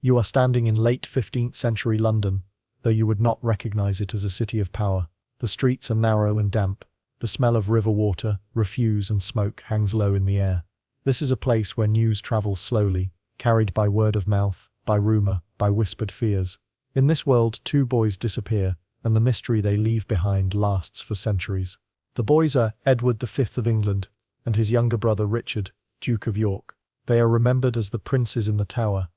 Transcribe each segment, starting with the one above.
You are standing in late 15th century London, though you would not recognize it as a city of power. The streets are narrow and damp. The smell of river water, refuse and smoke hangs low in the air. This is a place where news travels slowly, carried by word of mouth, by rumor, by whispered fears. In this world, two boys disappear, and the mystery they leave behind lasts for centuries. The boys are Edward V of England and his younger brother Richard, Duke of York. They are remembered as the princes in the Tower,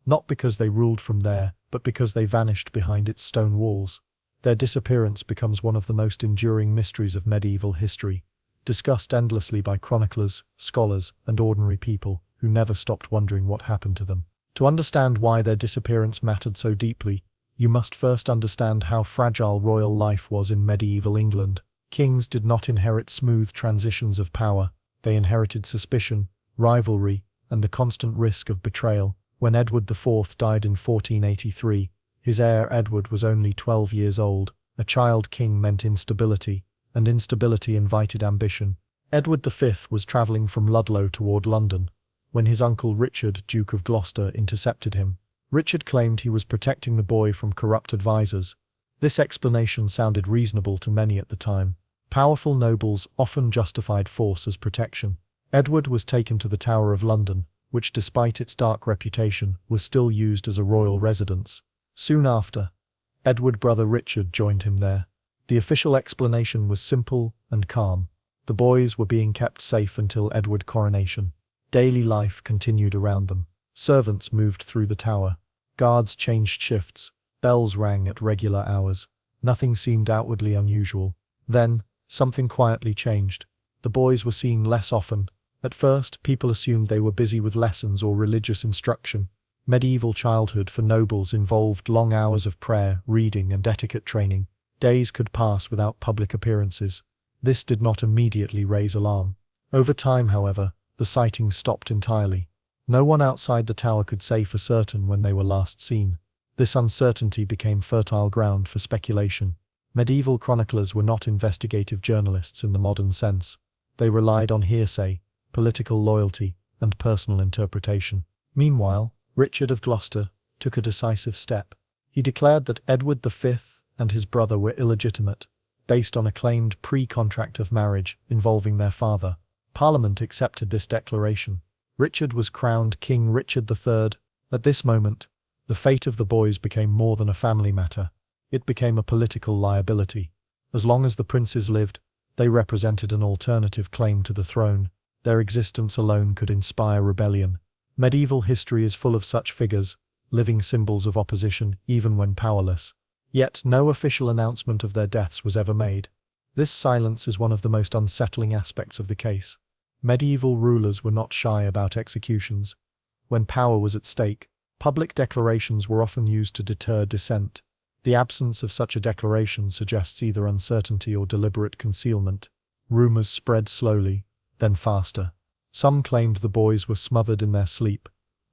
not because they ruled from there, but because they vanished behind its stone walls. Their disappearance becomes one of the most enduring mysteries of medieval history, discussed endlessly by chroniclers, scholars, and ordinary people who never stopped wondering what happened to them. To understand why their disappearance mattered so deeply, you must first understand how fragile royal life was in medieval England. Kings did not inherit smooth transitions of power. They inherited suspicion, rivalry, and the constant risk of betrayal. When Edward IV died in 1483, his heir Edward was only 12 years old. A child king meant instability, and instability invited ambition. Edward V was travelling from Ludlow toward London, when his uncle Richard, Duke of Gloucester, intercepted him. Richard claimed he was protecting the boy from corrupt advisors. This explanation sounded reasonable to many at the time. Powerful nobles often justified force as protection. Edward was taken to the Tower of London, which despite its dark reputation, was still used as a royal residence. Soon after, Edward's brother Richard joined him there. The official explanation was simple and calm. The boys were being kept safe until Edward's coronation. Daily life continued around them. Servants moved through the tower. Guards changed shifts. Bells rang at regular hours. Nothing seemed outwardly unusual. Then, something quietly changed. The boys were seen less often. At first, people assumed they were busy with lessons or religious instruction. Medieval childhood for nobles involved long hours of prayer, reading, and etiquette training. Days could pass without public appearances. This did not immediately raise alarm. Over time, however, the sightings stopped entirely. No one outside the tower could say for certain when they were last seen. This uncertainty became fertile ground for speculation. Medieval chroniclers were not investigative journalists in the modern sense. They relied on hearsay, political loyalty, and personal interpretation. Meanwhile, Richard of Gloucester took a decisive step. He declared that Edward V and his brother were illegitimate, based on a claimed pre-contract of marriage involving their father. Parliament accepted this declaration. Richard was crowned King Richard III. At this moment, the fate of the boys became more than a family matter. It became a political liability. As long as the princes lived, they represented an alternative claim to the throne. Their existence alone could inspire rebellion. Medieval history is full of such figures, living symbols of opposition even when powerless. Yet no official announcement of their deaths was ever made. This silence is one of the most unsettling aspects of the case. Medieval rulers were not shy about executions. When power was at stake, public declarations were often used to deter dissent. The absence of such a declaration suggests either uncertainty or deliberate concealment. Rumors spread slowly, then faster. Some claimed the boys were smothered in their sleep.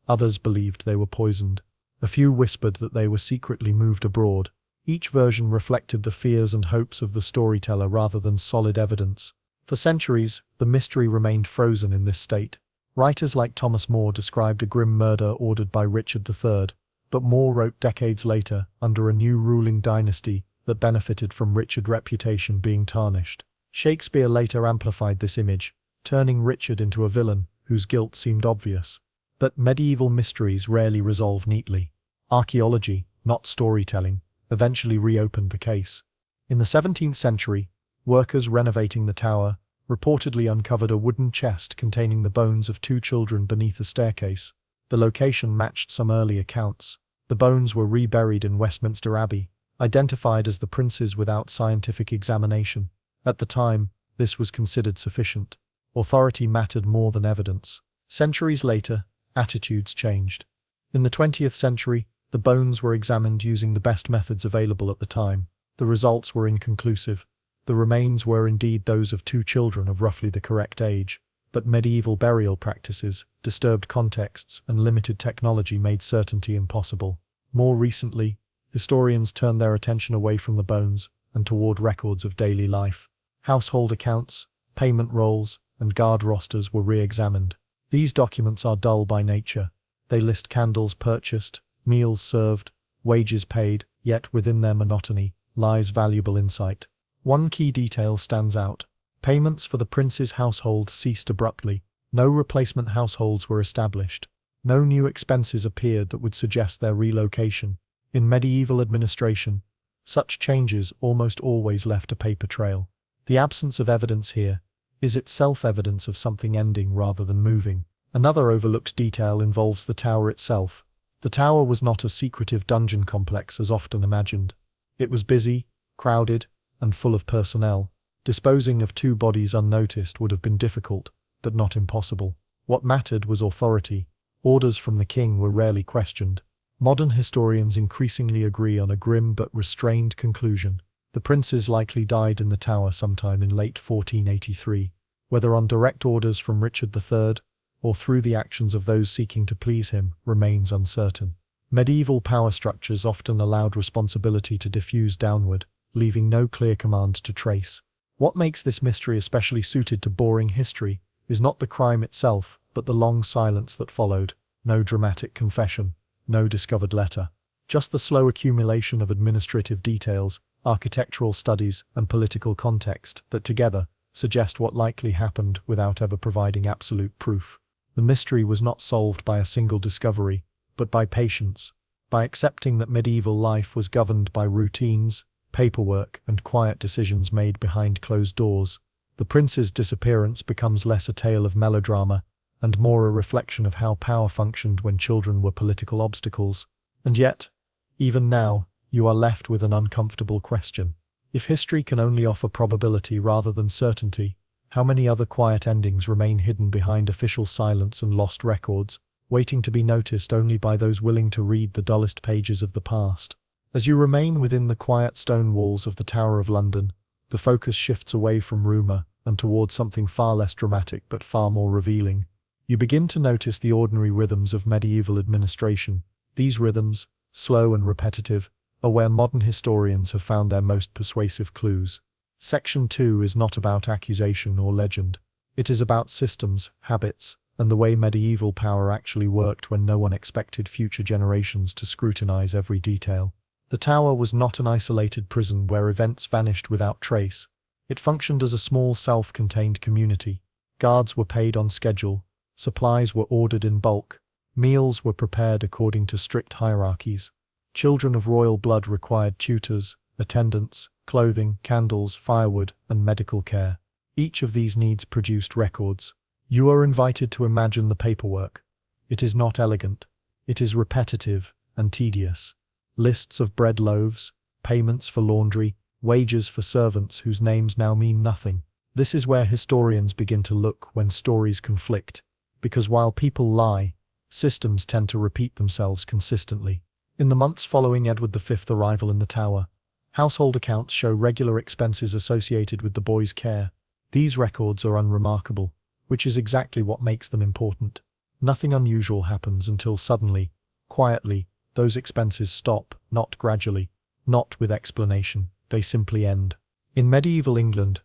Others believed they were poisoned. A few whispered that they were secretly moved abroad. Each version reflected the fears and hopes of the storyteller rather than solid evidence. For centuries, the mystery remained frozen in this state. Writers like Thomas More described a grim murder ordered by Richard III, but More wrote decades later, under a new ruling dynasty that benefited from Richard's reputation being tarnished. Shakespeare later amplified this image, turning Richard into a villain whose guilt seemed obvious. But medieval mysteries rarely resolve neatly. Archaeology, not storytelling, eventually reopened the case. In the 17th century, workers renovating the tower reportedly uncovered a wooden chest containing the bones of two children beneath a staircase. The location matched some early accounts. The bones were reburied in Westminster Abbey, identified as the princes without scientific examination. At the time, this was considered sufficient. Authority mattered more than evidence. Centuries later, attitudes changed. In the 20th century, the bones were examined using the best methods available at the time. The results were inconclusive. The remains were indeed those of two children of roughly the correct age, but medieval burial practices, disturbed contexts, and limited technology made certainty impossible. More recently, historians turned their attention away from the bones and toward records of daily life. Household accounts, payment rolls, and guard rosters were re-examined. These documents are dull by nature. They list candles purchased, meals served, wages paid, yet within their monotony lies valuable insight. One key detail stands out. Payments for the prince's household ceased abruptly. No replacement households were established. No new expenses appeared that would suggest their relocation. In medieval administration, such changes almost always left a paper trail. The absence of evidence here is itself evidence of something ending rather than moving. Another overlooked detail involves the tower itself. The tower was not a secretive dungeon complex as often imagined. It was busy, crowded, and full of personnel. Disposing of two bodies unnoticed would have been difficult, but not impossible. What mattered was authority. Orders from the king were rarely questioned. Modern historians increasingly agree on a grim but restrained conclusion. The princes likely died in the tower sometime in late 1483. Whether on direct orders from Richard III, or through the actions of those seeking to please him, remains uncertain. Medieval power structures often allowed responsibility to diffuse downward, leaving no clear command to trace. What makes this mystery especially suited to boring history is not the crime itself, but the long silence that followed. No dramatic confession, no discovered letter. Just the slow accumulation of administrative details, architectural studies, and political context that together suggest what likely happened without ever providing absolute proof. The mystery was not solved by a single discovery, but by patience, by accepting that medieval life was governed by routines, paperwork, and quiet decisions made behind closed doors. The prince's disappearance becomes less a tale of melodrama and more a reflection of how power functioned when children were political obstacles. And yet, even now, you are left with an uncomfortable question. If history can only offer probability rather than certainty, how many other quiet endings remain hidden behind official silence and lost records, waiting to be noticed only by those willing to read the dullest pages of the past? As you remain within the quiet stone walls of the Tower of London, the focus shifts away from rumour and towards something far less dramatic but far more revealing. You begin to notice the ordinary rhythms of medieval administration. These rhythms, slow and repetitive, are where modern historians have found their most persuasive clues. Section 2 is not about accusation or legend. It is about systems, habits, and the way medieval power actually worked when no one expected future generations to scrutinize every detail. The tower was not an isolated prison where events vanished without trace. It functioned as a small self-contained community. Guards were paid on schedule, supplies were ordered in bulk, meals were prepared according to strict hierarchies. Children of royal blood required tutors, attendants, clothing, candles, firewood, and medical care. Each of these needs produced records. You are invited to imagine the paperwork. It is not elegant. It is repetitive and tedious. Lists of bread loaves, payments for laundry, wages for servants whose names now mean nothing. This is where historians begin to look when stories conflict, because while people lie, systems tend to repeat themselves consistently. In the months following Edward V's arrival in the tower, household accounts show regular expenses associated with the boy's care. These records are unremarkable, which is exactly what makes them important. Nothing unusual happens until suddenly, quietly, those expenses stop, not gradually, not with explanation, they simply end. In medieval England,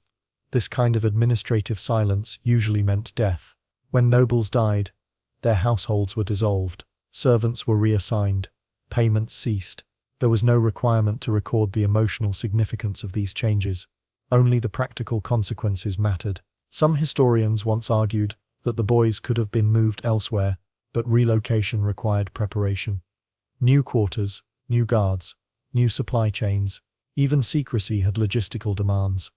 this kind of administrative silence usually meant death. When nobles died, their households were dissolved, servants were reassigned, payments ceased. There was no requirement to record the emotional significance of these changes. Only the practical consequences mattered. Some historians once argued that the boys could have been moved elsewhere, but relocation required preparation. New quarters, new guards, new supply chains, even secrecy had logistical demands.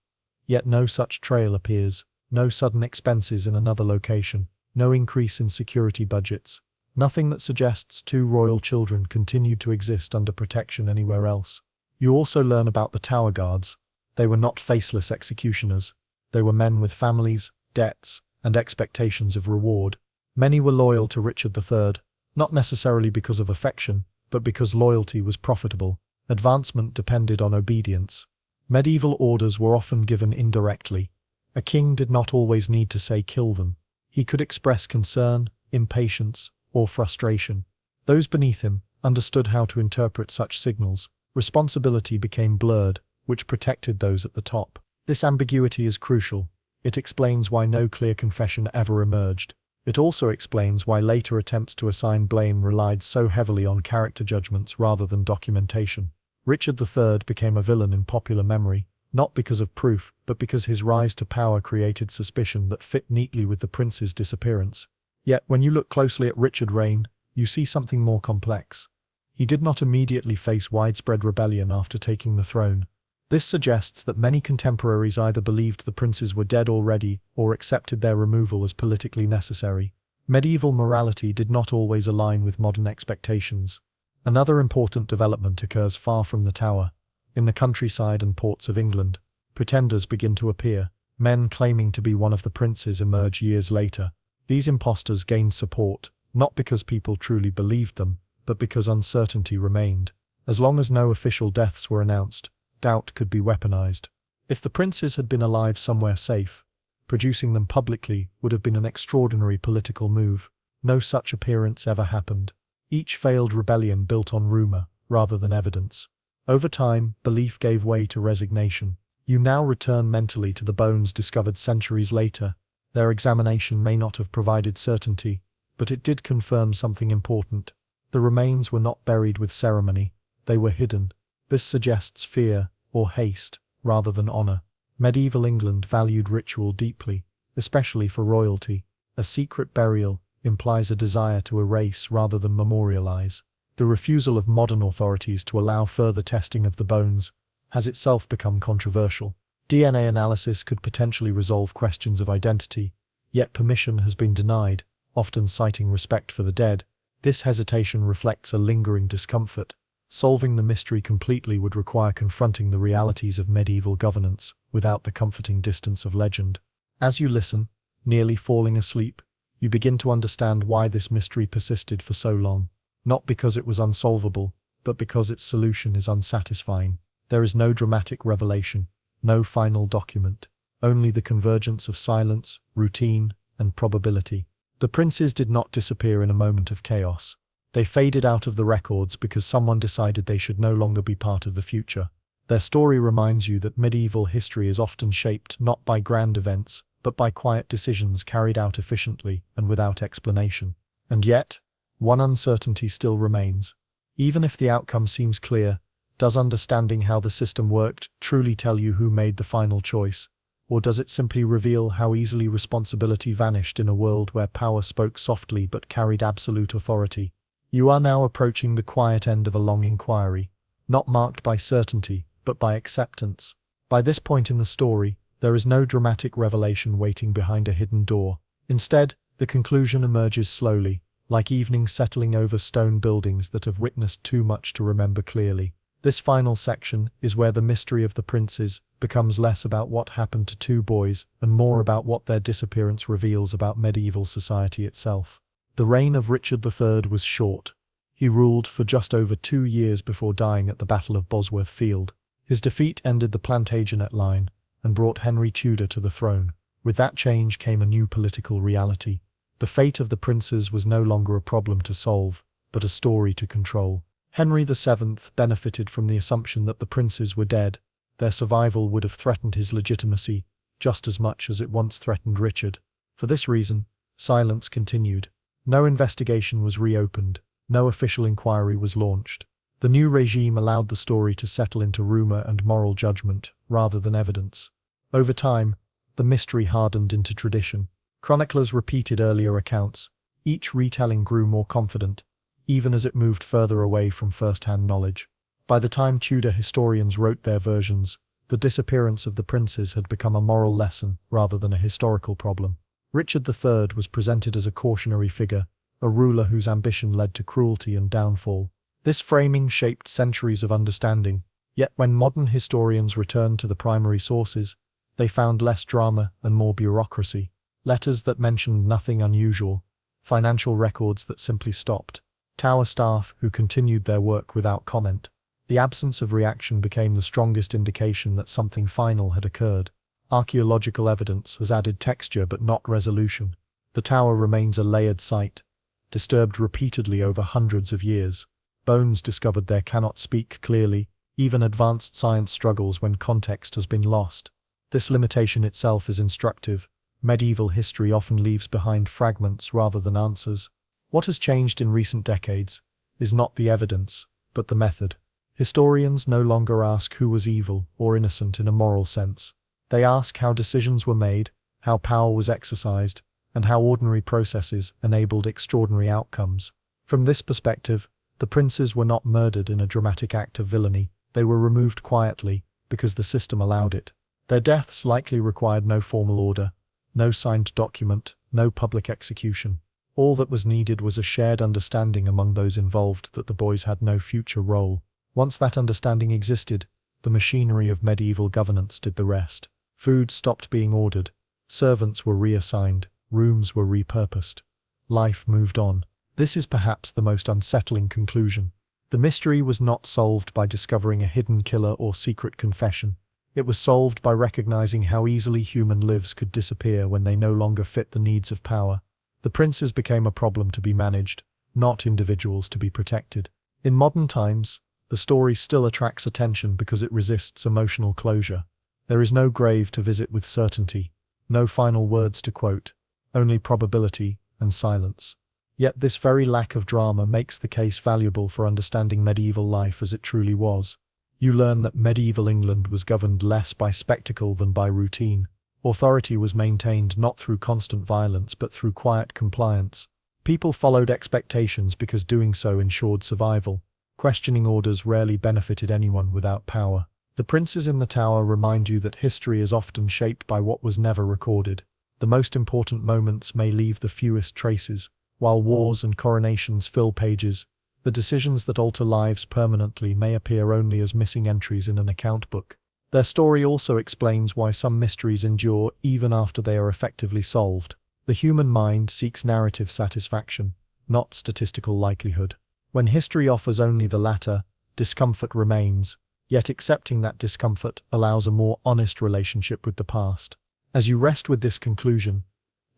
Yet no such trail appears, no sudden expenses in another location, no increase in security budgets, nothing that suggests two royal children continued to exist under protection anywhere else. You also learn about the tower guards. They were not faceless executioners. They were men with families, debts, and expectations of reward. Many were loyal to Richard III, not necessarily because of affection, but because loyalty was profitable. Advancement depended on obedience. Medieval orders were often given indirectly. A king did not always need to say kill them. He could express concern, impatience, or frustration. Those beneath him understood how to interpret such signals. Responsibility became blurred, which protected those at the top. This ambiguity is crucial. It explains why no clear confession ever emerged. It also explains why later attempts to assign blame relied so heavily on character judgments rather than documentation. Richard III became a villain in popular memory, not because of proof, but because his rise to power created suspicion that fit neatly with the prince's disappearance. Yet, when you look closely at Richard's reign, you see something more complex. He did not immediately face widespread rebellion after taking the throne. This suggests that many contemporaries either believed the princes were dead already or accepted their removal as politically necessary. Medieval morality did not always align with modern expectations. Another important development occurs far from the Tower. In the countryside and ports of England, pretenders begin to appear. Men claiming to be one of the princes emerge years later. These impostors gained support, not because people truly believed them, but because uncertainty remained. As long as no official deaths were announced, doubt could be weaponized. If the princes had been alive somewhere safe, producing them publicly would have been an extraordinary political move. No such appearance ever happened. Each failed rebellion built on rumor, rather than evidence. Over time, belief gave way to resignation. You now return mentally to the bones discovered centuries later. Their examination may not have provided certainty, but it did confirm something important. The remains were not buried with ceremony, they were hidden. This suggests fear, or haste, rather than honor. Medieval England valued ritual deeply, especially for royalty. A secret burial implies a desire to erase rather than memorialize. The refusal of modern authorities to allow further testing of the bones has itself become controversial. DNA analysis could potentially resolve questions of identity, yet permission has been denied, often citing respect for the dead. This hesitation reflects a lingering discomfort. Solving the mystery completely would require confronting the realities of medieval governance without the comforting distance of legend. As you listen, nearly falling asleep, you begin to understand why this mystery persisted for so long. Not because it was unsolvable, but because its solution is unsatisfying. There is no dramatic revelation, no final document, only the convergence of silence, routine, and probability. The princes did not disappear in a moment of chaos. They faded out of the records because someone decided they should no longer be part of the future. Their story reminds you that medieval history is often shaped not by grand events, but by quiet decisions carried out efficiently and without explanation. And yet, one uncertainty still remains. Even if the outcome seems clear, does understanding how the system worked truly tell you who made the final choice? Or does it simply reveal how easily responsibility vanished in a world where power spoke softly but carried absolute authority? You are now approaching the quiet end of a long inquiry, not marked by certainty, but by acceptance. By this point in the story, there is no dramatic revelation waiting behind a hidden door. Instead, the conclusion emerges slowly, like evening settling over stone buildings that have witnessed too much to remember clearly. This final section is where the mystery of the princes becomes less about what happened to two boys and more about what their disappearance reveals about medieval society itself. The reign of Richard III was short. He ruled for just over 2 years before dying at the Battle of Bosworth Field. His defeat ended the Plantagenet line and brought Henry Tudor to the throne. With that change came a new political reality. The fate of the princes was no longer a problem to solve, but a story to control. Henry VII benefited from the assumption that the princes were dead. Their survival would have threatened his legitimacy, just as much as it once threatened Richard. For this reason, silence continued. No investigation was reopened, no official inquiry was launched. The new regime allowed the story to settle into rumor and moral judgment, rather than evidence. Over time, the mystery hardened into tradition. Chroniclers repeated earlier accounts. Each retelling grew more confident, even as it moved further away from first-hand knowledge. By the time Tudor historians wrote their versions, the disappearance of the princes had become a moral lesson rather than a historical problem. Richard III was presented as a cautionary figure, a ruler whose ambition led to cruelty and downfall. This framing shaped centuries of understanding, yet when modern historians returned to the primary sources, they found less drama and more bureaucracy. Letters that mentioned nothing unusual, financial records that simply stopped, Tower staff who continued their work without comment. The absence of reaction became the strongest indication that something final had occurred. Archaeological evidence has added texture but not resolution. The tower remains a layered site, disturbed repeatedly over hundreds of years. Bones discovered there cannot speak clearly, even advanced science struggles when context has been lost. This limitation itself is instructive. medieval history often leaves behind fragments rather than answers. What has changed in recent decades is not the evidence, but the method. Historians no longer ask who was evil or innocent in a moral sense. They ask how decisions were made, how power was exercised, and how ordinary processes enabled extraordinary outcomes. From this perspective, the princes were not murdered in a dramatic act of villainy, they were removed quietly, because the system allowed it. Their deaths likely required no formal order, no signed document, no public execution. All that was needed was a shared understanding among those involved that the boys had no future role. Once that understanding existed, the machinery of medieval governance did the rest. Food stopped being ordered, servants were reassigned, rooms were repurposed. Life moved on. This is perhaps the most unsettling conclusion. The mystery was not solved by discovering a hidden killer or secret confession. It was solved by recognizing how easily human lives could disappear when they no longer fit the needs of power. The princes became a problem to be managed, not individuals to be protected. In modern times, the story still attracts attention because it resists emotional closure. There is no grave to visit with certainty, no final words to quote, only probability and silence. Yet this very lack of drama makes the case valuable for understanding medieval life as it truly was. You learn that medieval England was governed less by spectacle than by routine. Authority was maintained not through constant violence but through quiet compliance. People followed expectations because doing so ensured survival. Questioning orders rarely benefited anyone without power. The princes in the tower remind you that history is often shaped by what was never recorded. The most important moments may leave the fewest traces. While wars and coronations fill pages, the decisions that alter lives permanently may appear only as missing entries in an account book. Their story also explains why some mysteries endure even after they are effectively solved. The human mind seeks narrative satisfaction, not statistical likelihood. When history offers only the latter, discomfort remains, yet accepting that discomfort allows a more honest relationship with the past. As you rest with this conclusion,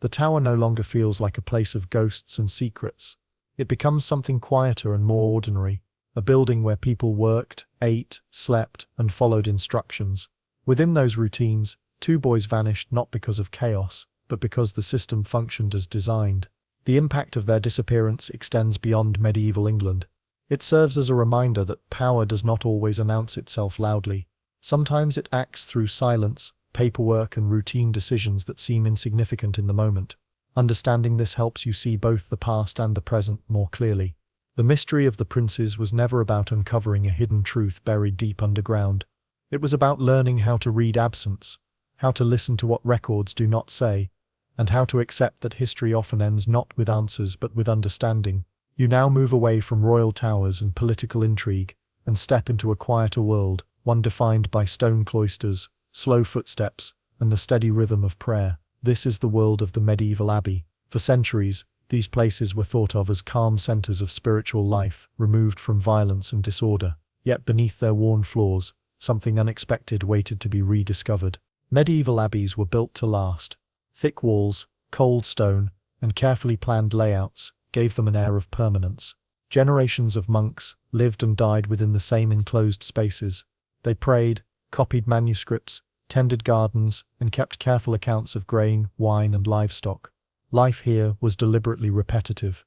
the tower no longer feels like a place of ghosts and secrets. It becomes something quieter and more ordinary, a building where people worked, ate, slept, and followed instructions. Within those routines, two boys vanished not because of chaos, but because the system functioned as designed. The impact of their disappearance extends beyond medieval England. It serves as a reminder that power does not always announce itself loudly. Sometimes it acts through silence, paperwork, and routine decisions that seem insignificant in the moment. Understanding this helps you see both the past and the present more clearly. The mystery of the princes was never about uncovering a hidden truth buried deep underground. It was about learning how to read absence, how to listen to what records do not say, and how to accept that history often ends not with answers but with understanding. You now move away from royal towers and political intrigue, and step into a quieter world, one defined by stone cloisters, slow footsteps, and the steady rhythm of prayer. This is the world of the medieval abbey. For centuries, these places were thought of as calm centers of spiritual life, removed from violence and disorder. Yet beneath their worn floors, something unexpected waited to be rediscovered. Medieval abbeys were built to last. Thick walls, cold stone, and carefully planned layouts gave them an air of permanence. Generations of monks lived and died within the same enclosed spaces. They prayed, copied manuscripts, tended gardens, and kept careful accounts of grain, wine, and livestock. Life here was deliberately repetitive.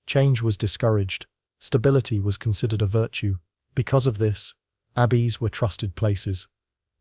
Change was discouraged. Stability was considered a virtue. Because of this, abbeys were trusted places.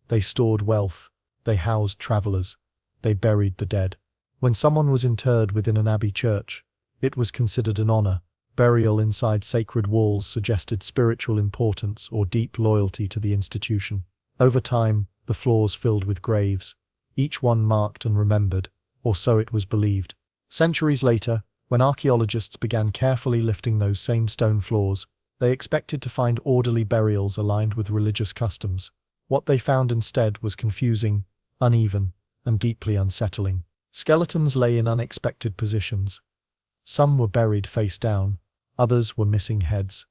They stored wealth. They housed travelers. They buried the dead. When someone was interred within an abbey church, it was considered an honor. Burial inside sacred walls suggested spiritual importance or deep loyalty to the institution. Over time, the floors filled with graves, each one marked and remembered, or so it was believed. Centuries later, when archaeologists began carefully lifting those same stone floors, they expected to find orderly burials aligned with religious customs. What they found instead was confusing, uneven, and deeply unsettling. Skeletons lay in unexpected positions. Some were buried face down, others were missing heads.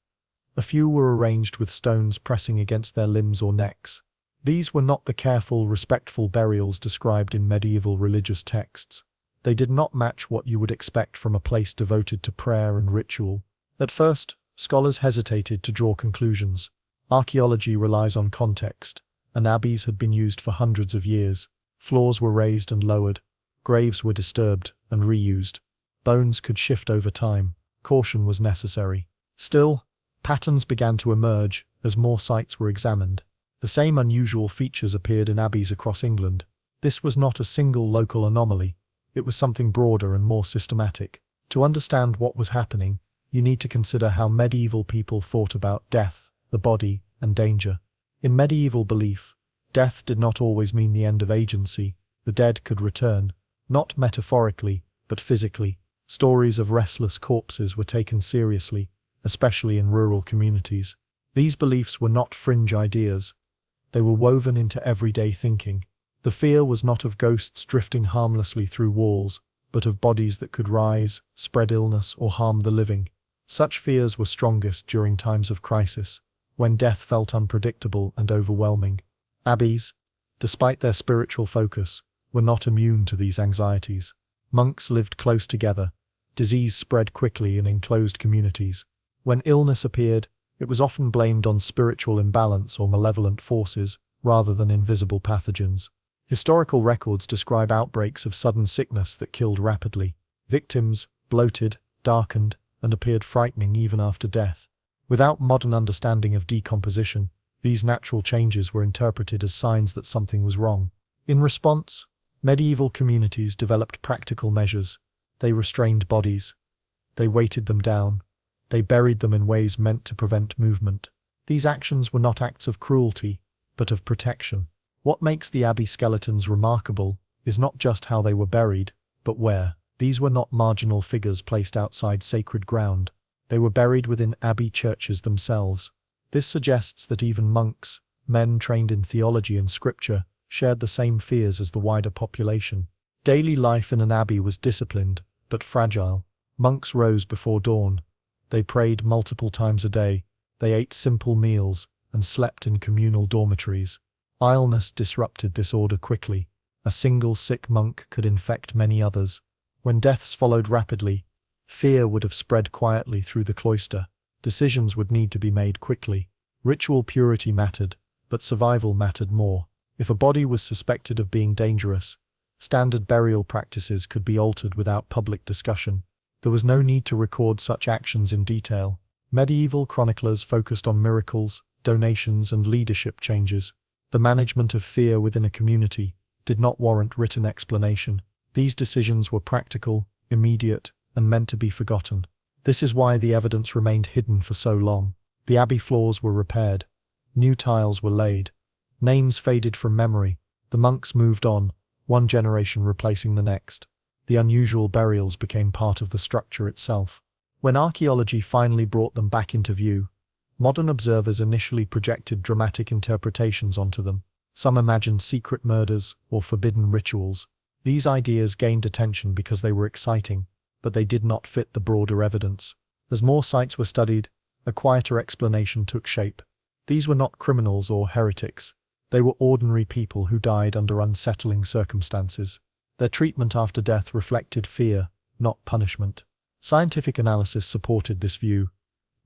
A few were arranged with stones pressing against their limbs or necks. These were not the careful, respectful burials described in medieval religious texts. They did not match what you would expect from a place devoted to prayer and ritual. At first, scholars hesitated to draw conclusions. Archaeology relies on context, and abbeys had been used for hundreds of years. Floors were raised and lowered. Graves were disturbed and reused. Bones could shift over time. Caution was necessary. Still, patterns began to emerge as more sites were examined. The same unusual features appeared in abbeys across England. This was not a single local anomaly. It was something broader and more systematic. To understand what was happening, you need to consider how medieval people thought about death, the body, and danger. In medieval belief, death did not always mean the end of agency. The dead could return, not metaphorically, but physically. Stories of restless corpses were taken seriously, especially in rural communities. These beliefs were not fringe ideas. They were woven into everyday thinking. The fear was not of ghosts drifting harmlessly through walls, but of bodies that could rise, spread illness, or harm the living. Such fears were strongest during times of crisis, when death felt unpredictable and overwhelming. Abbeys, despite their spiritual focus, were not immune to these anxieties. Monks lived close together. Disease spread quickly in enclosed communities. When illness appeared, it was often blamed on spiritual imbalance or malevolent forces, rather than invisible pathogens. Historical records describe outbreaks of sudden sickness that killed rapidly. Victims, bloated, darkened, and appeared frightening even after death. Without modern understanding of decomposition, these natural changes were interpreted as signs that something was wrong. In response, medieval communities developed practical measures. They restrained bodies. They weighted them down. They buried them in ways meant to prevent movement. These actions were not acts of cruelty, but of protection. What makes the abbey skeletons remarkable is not just how they were buried, but where. These were not marginal figures placed outside sacred ground. They were buried within abbey churches themselves. This suggests that even monks, men trained in theology and scripture, shared the same fears as the wider population. Daily life in an abbey was disciplined, but fragile. Monks rose before dawn. They prayed multiple times a day. They ate simple meals and slept in communal dormitories. Illness disrupted this order quickly. A single sick monk could infect many others. When deaths followed rapidly, fear would have spread quietly through the cloister. Decisions would need to be made quickly. Ritual purity mattered, but survival mattered more. If a body was suspected of being dangerous, standard burial practices could be altered without public discussion. There was no need to record such actions in detail. Medieval chroniclers focused on miracles, donations, and leadership changes. The management of fear within a community did not warrant written explanation. These decisions were practical, immediate, and meant to be forgotten. This is why the evidence remained hidden for so long. The abbey floors were repaired. New tiles were laid. Names faded from memory. The monks moved on, one generation replacing the next. The unusual burials became part of the structure itself. When archaeology finally brought them back into view, modern observers initially projected dramatic interpretations onto them. Some imagined secret murders or forbidden rituals. These ideas gained attention because they were exciting, but they did not fit the broader evidence. As more sites were studied, a quieter explanation took shape. These were not criminals or heretics. They were ordinary people who died under unsettling circumstances. Their treatment after death reflected fear, not punishment. Scientific analysis supported this view.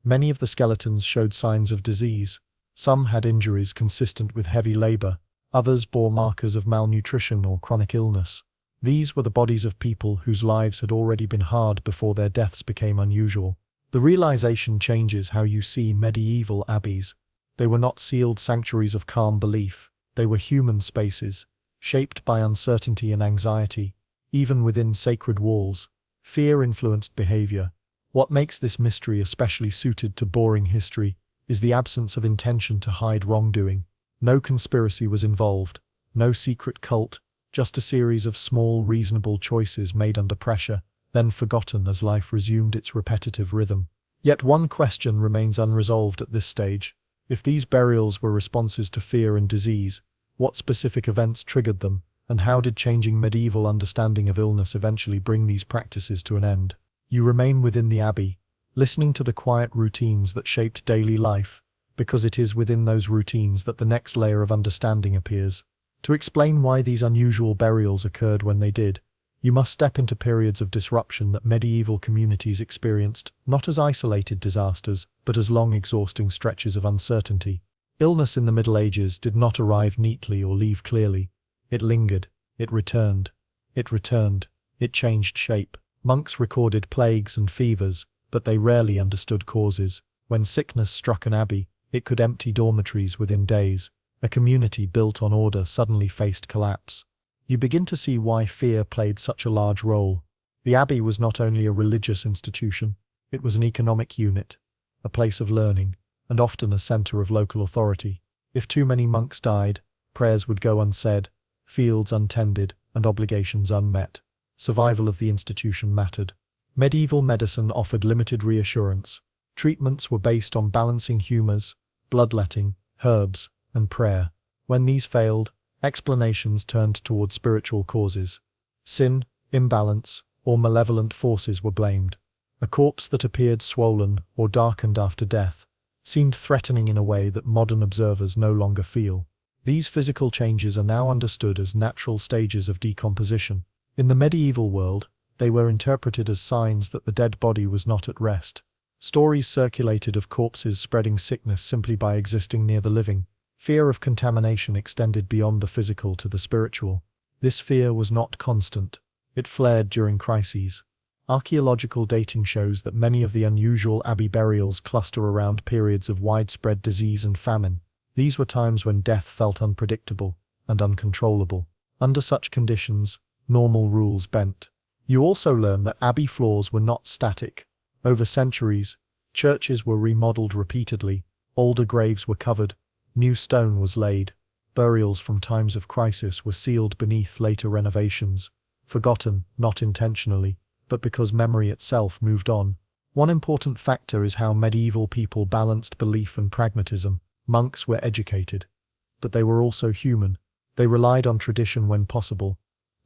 Many of the skeletons showed signs of disease. Some had injuries consistent with heavy labor. Others bore markers of malnutrition or chronic illness. These were the bodies of people whose lives had already been hard before their deaths became unusual. The realization changes how you see medieval abbeys. They were not sealed sanctuaries of calm belief. They were human spaces, shaped by uncertainty and anxiety. Even within sacred walls, fear influenced behavior. What makes this mystery especially suited to boring history is the absence of intention to hide wrongdoing. No conspiracy was involved, no secret cult, just a series of small, reasonable choices made under pressure, then forgotten as life resumed its repetitive rhythm. Yet one question remains unresolved at this stage. If these burials were responses to fear and disease, what specific events triggered them, and how did changing medieval understanding of illness eventually bring these practices to an end? You remain within the abbey, listening to the quiet routines that shaped daily life, because it is within those routines that the next layer of understanding appears. To explain why these unusual burials occurred when they did, you must step into periods of disruption that medieval communities experienced, not as isolated disasters, but as long, exhausting stretches of uncertainty. Illness in the Middle Ages did not arrive neatly or leave clearly. It lingered, it returned, It returned. It changed shape. Monks recorded plagues and fevers, but they rarely understood causes. When sickness struck an abbey, it could empty dormitories within days. A community built on order suddenly faced collapse. You begin to see why fear played such a large role. The abbey was not only a religious institution, it was an economic unit, a place of learning, and often a center of local authority. If too many monks died, prayers would go unsaid, fields untended, and obligations unmet. Survival of the institution mattered. Medieval medicine offered limited reassurance. Treatments were based on balancing humors, bloodletting, herbs, and prayer. When these failed, explanations turned toward spiritual causes. Sin, imbalance, or malevolent forces were blamed. A corpse that appeared swollen or darkened after death seemed threatening in a way that modern observers no longer feel. These physical changes are now understood as natural stages of decomposition. In the medieval world, they were interpreted as signs that the dead body was not at rest. Stories circulated of corpses spreading sickness simply by existing near the living. Fear of contamination extended beyond the physical to the spiritual. This fear was not constant. It flared during crises. Archaeological dating shows that many of the unusual abbey burials cluster around periods of widespread disease and famine. These were times when death felt unpredictable and uncontrollable. Under such conditions, normal rules bent. You also learn that abbey floors were not static. Over centuries, churches were remodeled repeatedly, older graves were covered, new stone was laid, burials from times of crisis were sealed beneath later renovations, forgotten, not intentionally, but because memory itself moved on. One important factor is how medieval people balanced belief and pragmatism. Monks were educated, but they were also human. They relied on tradition when possible,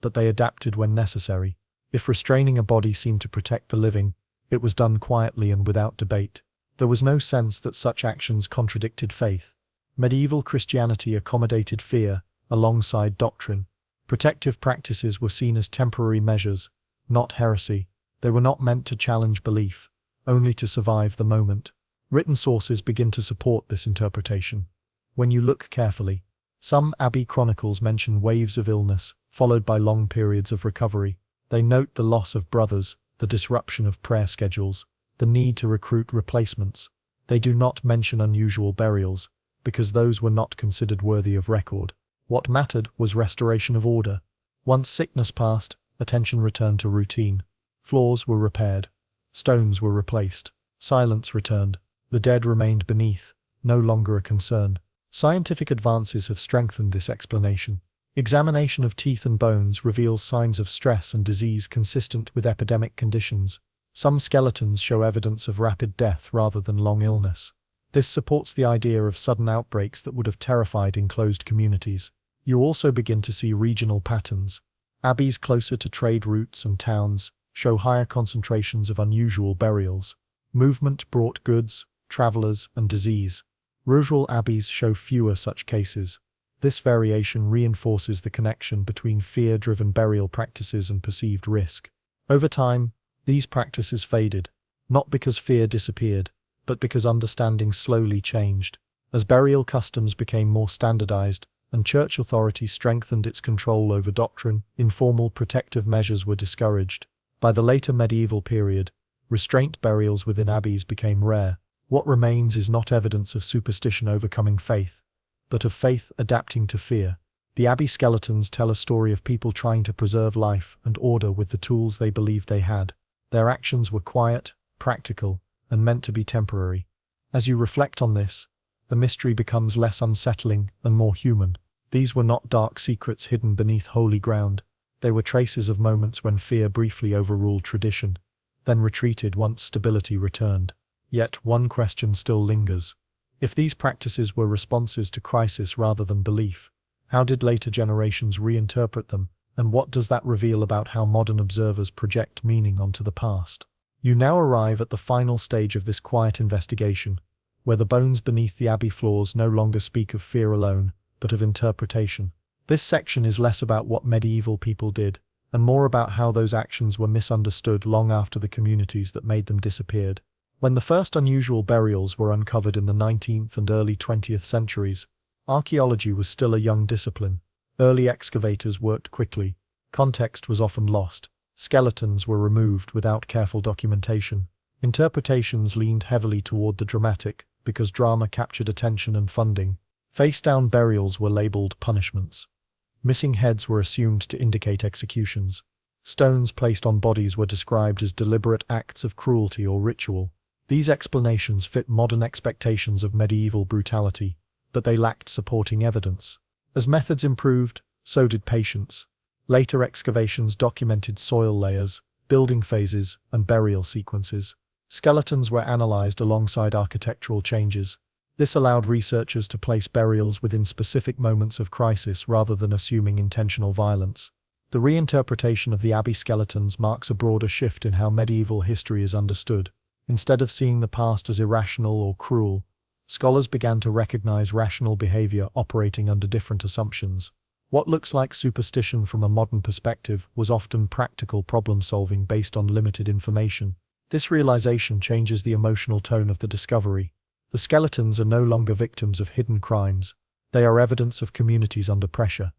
but they adapted when necessary. If restraining a body seemed to protect the living, it was done quietly and without debate. There was no sense that such actions contradicted faith. Medieval Christianity accommodated fear, alongside doctrine. Protective practices were seen as temporary measures, not heresy. They were not meant to challenge belief, only to survive the moment. Written sources begin to support this interpretation. When you look carefully, some abbey chronicles mention waves of illness, followed by long periods of recovery. They note the loss of brothers, the disruption of prayer schedules, the need to recruit replacements. They do not mention unusual burials, because those were not considered worthy of record. What mattered was restoration of order. Once sickness passed, attention returned to routine. Floors were repaired. Stones were replaced. Silence returned. The dead remained beneath, no longer a concern. Scientific advances have strengthened this explanation. Examination of teeth and bones reveals signs of stress and disease consistent with epidemic conditions. Some skeletons show evidence of rapid death rather than long illness. This supports the idea of sudden outbreaks that would have terrified enclosed communities. You also begin to see regional patterns. Abbeys closer to trade routes and towns show higher concentrations of unusual burials. Movement brought goods, travelers, and disease. Rural abbeys show fewer such cases. This variation reinforces the connection between fear-driven burial practices and perceived risk. Over time, these practices faded, not because fear disappeared, but because understanding slowly changed. As burial customs became more standardized, and church authority strengthened its control over doctrine, informal protective measures were discouraged. By the later medieval period, restraint burials within abbeys became rare. What remains is not evidence of superstition overcoming faith, but of faith adapting to fear. The abbey skeletons tell a story of people trying to preserve life and order with the tools they believed they had. Their actions were quiet, practical, and meant to be temporary. As you reflect on this, the mystery becomes less unsettling and more human. These were not dark secrets hidden beneath holy ground. They were traces of moments when fear briefly overruled tradition, then retreated once stability returned. Yet one question still lingers. If these practices were responses to crisis rather than belief, how did later generations reinterpret them, and what does that reveal about how modern observers project meaning onto the past? You now arrive at the final stage of this quiet investigation, where the bones beneath the abbey floors no longer speak of fear alone, but of interpretation. This section is less about what medieval people did, and more about how those actions were misunderstood long after the communities that made them disappeared. When the first unusual burials were uncovered in the 19th and early 20th centuries, archaeology was still a young discipline. Early excavators worked quickly, Context was often lost. Skeletons were removed without careful documentation. Interpretations leaned heavily toward the dramatic, because drama captured attention and funding. Face-down burials were labeled punishments. Missing heads were assumed to indicate executions. Stones placed on bodies were described as deliberate acts of cruelty or ritual. These explanations fit modern expectations of medieval brutality, but they lacked supporting evidence. As methods improved, so did patience. Later excavations documented soil layers, building phases, and burial sequences. Skeletons were analyzed alongside architectural changes. This allowed researchers to place burials within specific moments of crisis rather than assuming intentional violence. The reinterpretation of the abbey skeletons marks a broader shift in how medieval history is understood. Instead of seeing the past as irrational or cruel, scholars began to recognize rational behavior operating under different assumptions. What looks like superstition from a modern perspective was often practical problem-solving based on limited information. This realization changes the emotional tone of the discovery. The skeletons are no longer victims of hidden crimes. They are evidence of communities under pressure,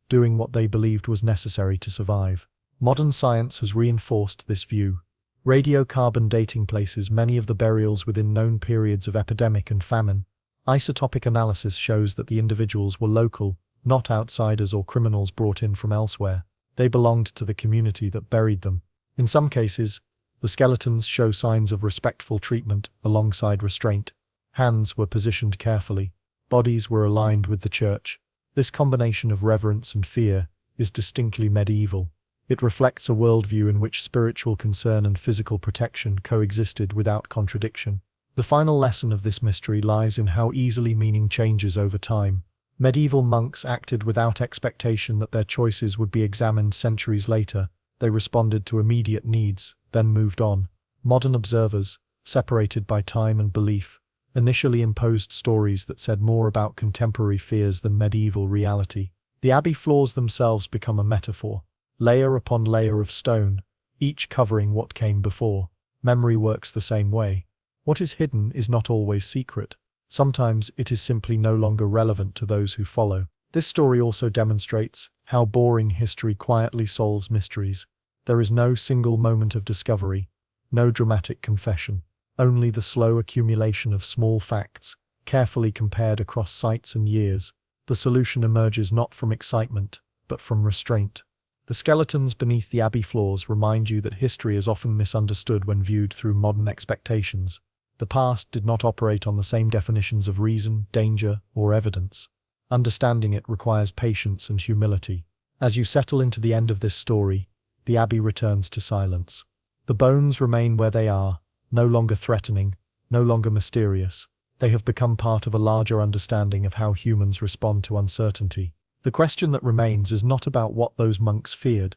doing what they believed was necessary to survive. Modern science has reinforced this view. Radiocarbon dating places many of the burials within known periods of epidemic and famine. Isotopic analysis shows that the individuals were local, not outsiders or criminals brought in from elsewhere. They belonged to the community that buried them. In some cases, the skeletons show signs of respectful treatment alongside restraint. Hands were positioned carefully. Bodies were aligned with the church. This combination of reverence and fear is distinctly medieval. It reflects a worldview in which spiritual concern and physical protection coexisted without contradiction. The final lesson of this mystery lies in how easily meaning changes over time. Medieval monks acted without expectation that their choices would be examined centuries later. They responded to immediate needs, then moved on. Modern observers, separated by time and belief, initially imposed stories that said more about contemporary fears than medieval reality. The abbey floors themselves become a metaphor, layer upon layer of stone, each covering what came before. Memory works the same way. What is hidden is not always secret. Sometimes it is simply no longer relevant to those who follow. This story also demonstrates how boring history quietly solves mysteries. There is no single moment of discovery, no dramatic confession. Only the slow accumulation of small facts, carefully compared across sites and years. The solution emerges not from excitement, but from restraint. The skeletons beneath the abbey floors remind you that history is often misunderstood when viewed through modern expectations. The past did not operate on the same definitions of reason, danger, or evidence. Understanding it requires patience and humility. As you settle into the end of this story, the abbey returns to silence. The bones remain where they are, no longer threatening, no longer mysterious. They have become part of a larger understanding of how humans respond to uncertainty. The question that remains is not about what those monks feared,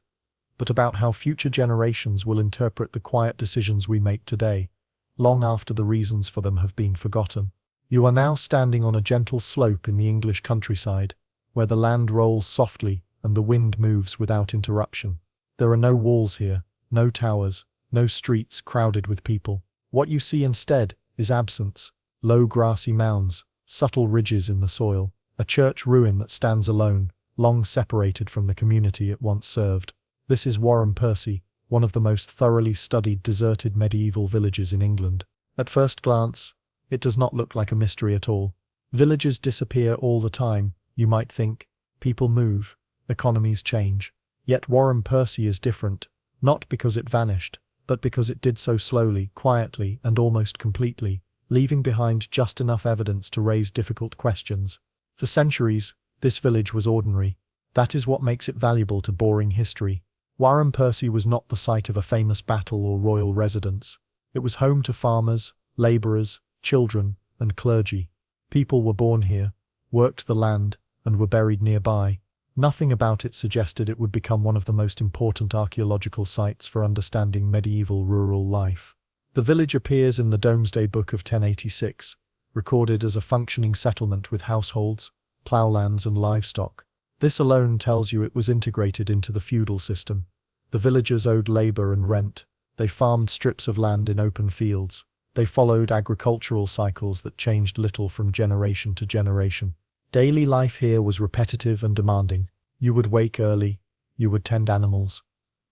but about how future generations will interpret the quiet decisions we make today, long after the reasons for them have been forgotten. You are now standing on a gentle slope in the English countryside, where the land rolls softly and the wind moves without interruption. There are no walls here, no towers, no streets crowded with people. What you see instead is absence, low grassy mounds, subtle ridges in the soil, a church ruin that stands alone, long separated from the community it once served. This is Warren Percy, one of the most thoroughly studied deserted medieval villages in England. At first glance, it does not look like a mystery at all. Villages disappear all the time, you might think. People move, economies change. Yet Warren Percy is different, not because it vanished, but because it did so slowly, quietly, and almost completely, leaving behind just enough evidence to raise difficult questions. For centuries, this village was ordinary. That is what makes it valuable to boring history. Warren Percy was not the site of a famous battle or royal residence. It was home to farmers, labourers, children, and clergy. People were born here, worked the land, and were buried nearby. Nothing about it suggested it would become one of the most important archaeological sites for understanding medieval rural life. The village appears in the Domesday Book of 1086, recorded as a functioning settlement with households, ploughlands and livestock. This alone tells you it was integrated into the feudal system. The villagers owed labour and rent. They farmed strips of land in open fields. They followed agricultural cycles that changed little from generation to generation. Daily life here was repetitive and demanding. You would wake early, You would tend animals.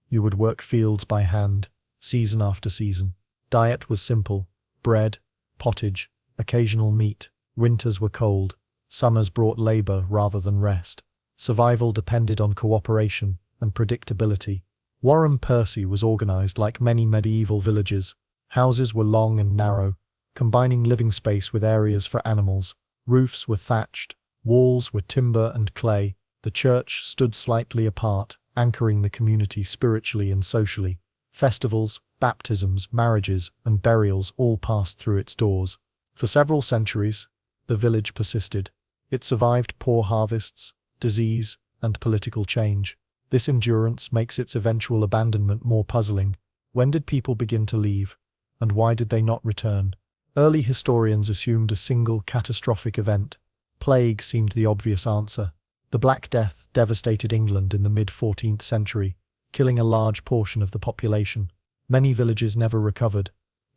You would work fields by hand, season after season. Diet was simple: bread, pottage, occasional meat. Winters were cold. Summers brought labor rather than rest. Survival depended on cooperation and predictability. Warren Percy was organized like many medieval villages. Houses were long and narrow, combining living space with areas for animals. Roofs were thatched. Walls were timber and clay. The church stood slightly apart, anchoring the community spiritually and socially. Festivals, baptisms, marriages, and burials all passed through its doors. For several centuries, the village persisted. It survived poor harvests, disease, and political change. This endurance makes its eventual abandonment more puzzling. When did people begin to leave, and why did they not return? Early historians assumed a single catastrophic event. Plague seemed the obvious answer. The Black Death devastated England in the mid-14th century, killing a large portion of the population. Many villages never recovered.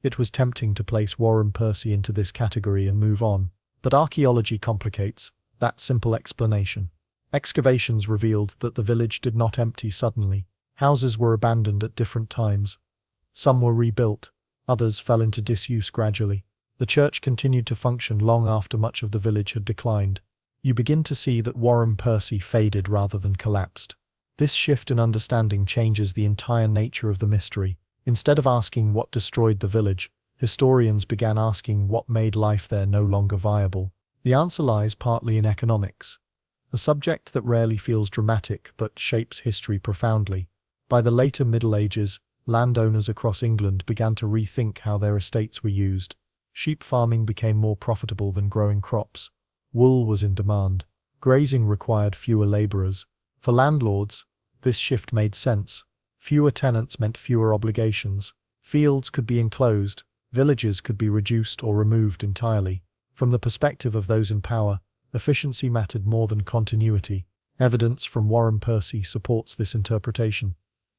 It was tempting to place Warren Percy into this category and move on, but archaeology complicates that simple explanation. Excavations revealed that the village did not empty suddenly. Houses were abandoned at different times. Some were rebuilt, others fell into disuse gradually. The church continued to function long after much of the village had declined. You begin to see that Warren Percy faded rather than collapsed. This shift in understanding changes the entire nature of the mystery. Instead of asking what destroyed the village, historians began asking what made life there no longer viable. The answer lies partly in economics, a subject that rarely feels dramatic but shapes history profoundly. By the later Middle Ages, landowners across England began to rethink how their estates were used. Sheep farming became more profitable than growing crops. Wool was in demand. Grazing required fewer labourers. For landlords, this shift made sense. Fewer tenants meant fewer obligations. Fields could be enclosed, villages could be reduced or removed entirely. From the perspective of those in power, efficiency mattered more than continuity. Evidence from Warren Percy supports this interpretation.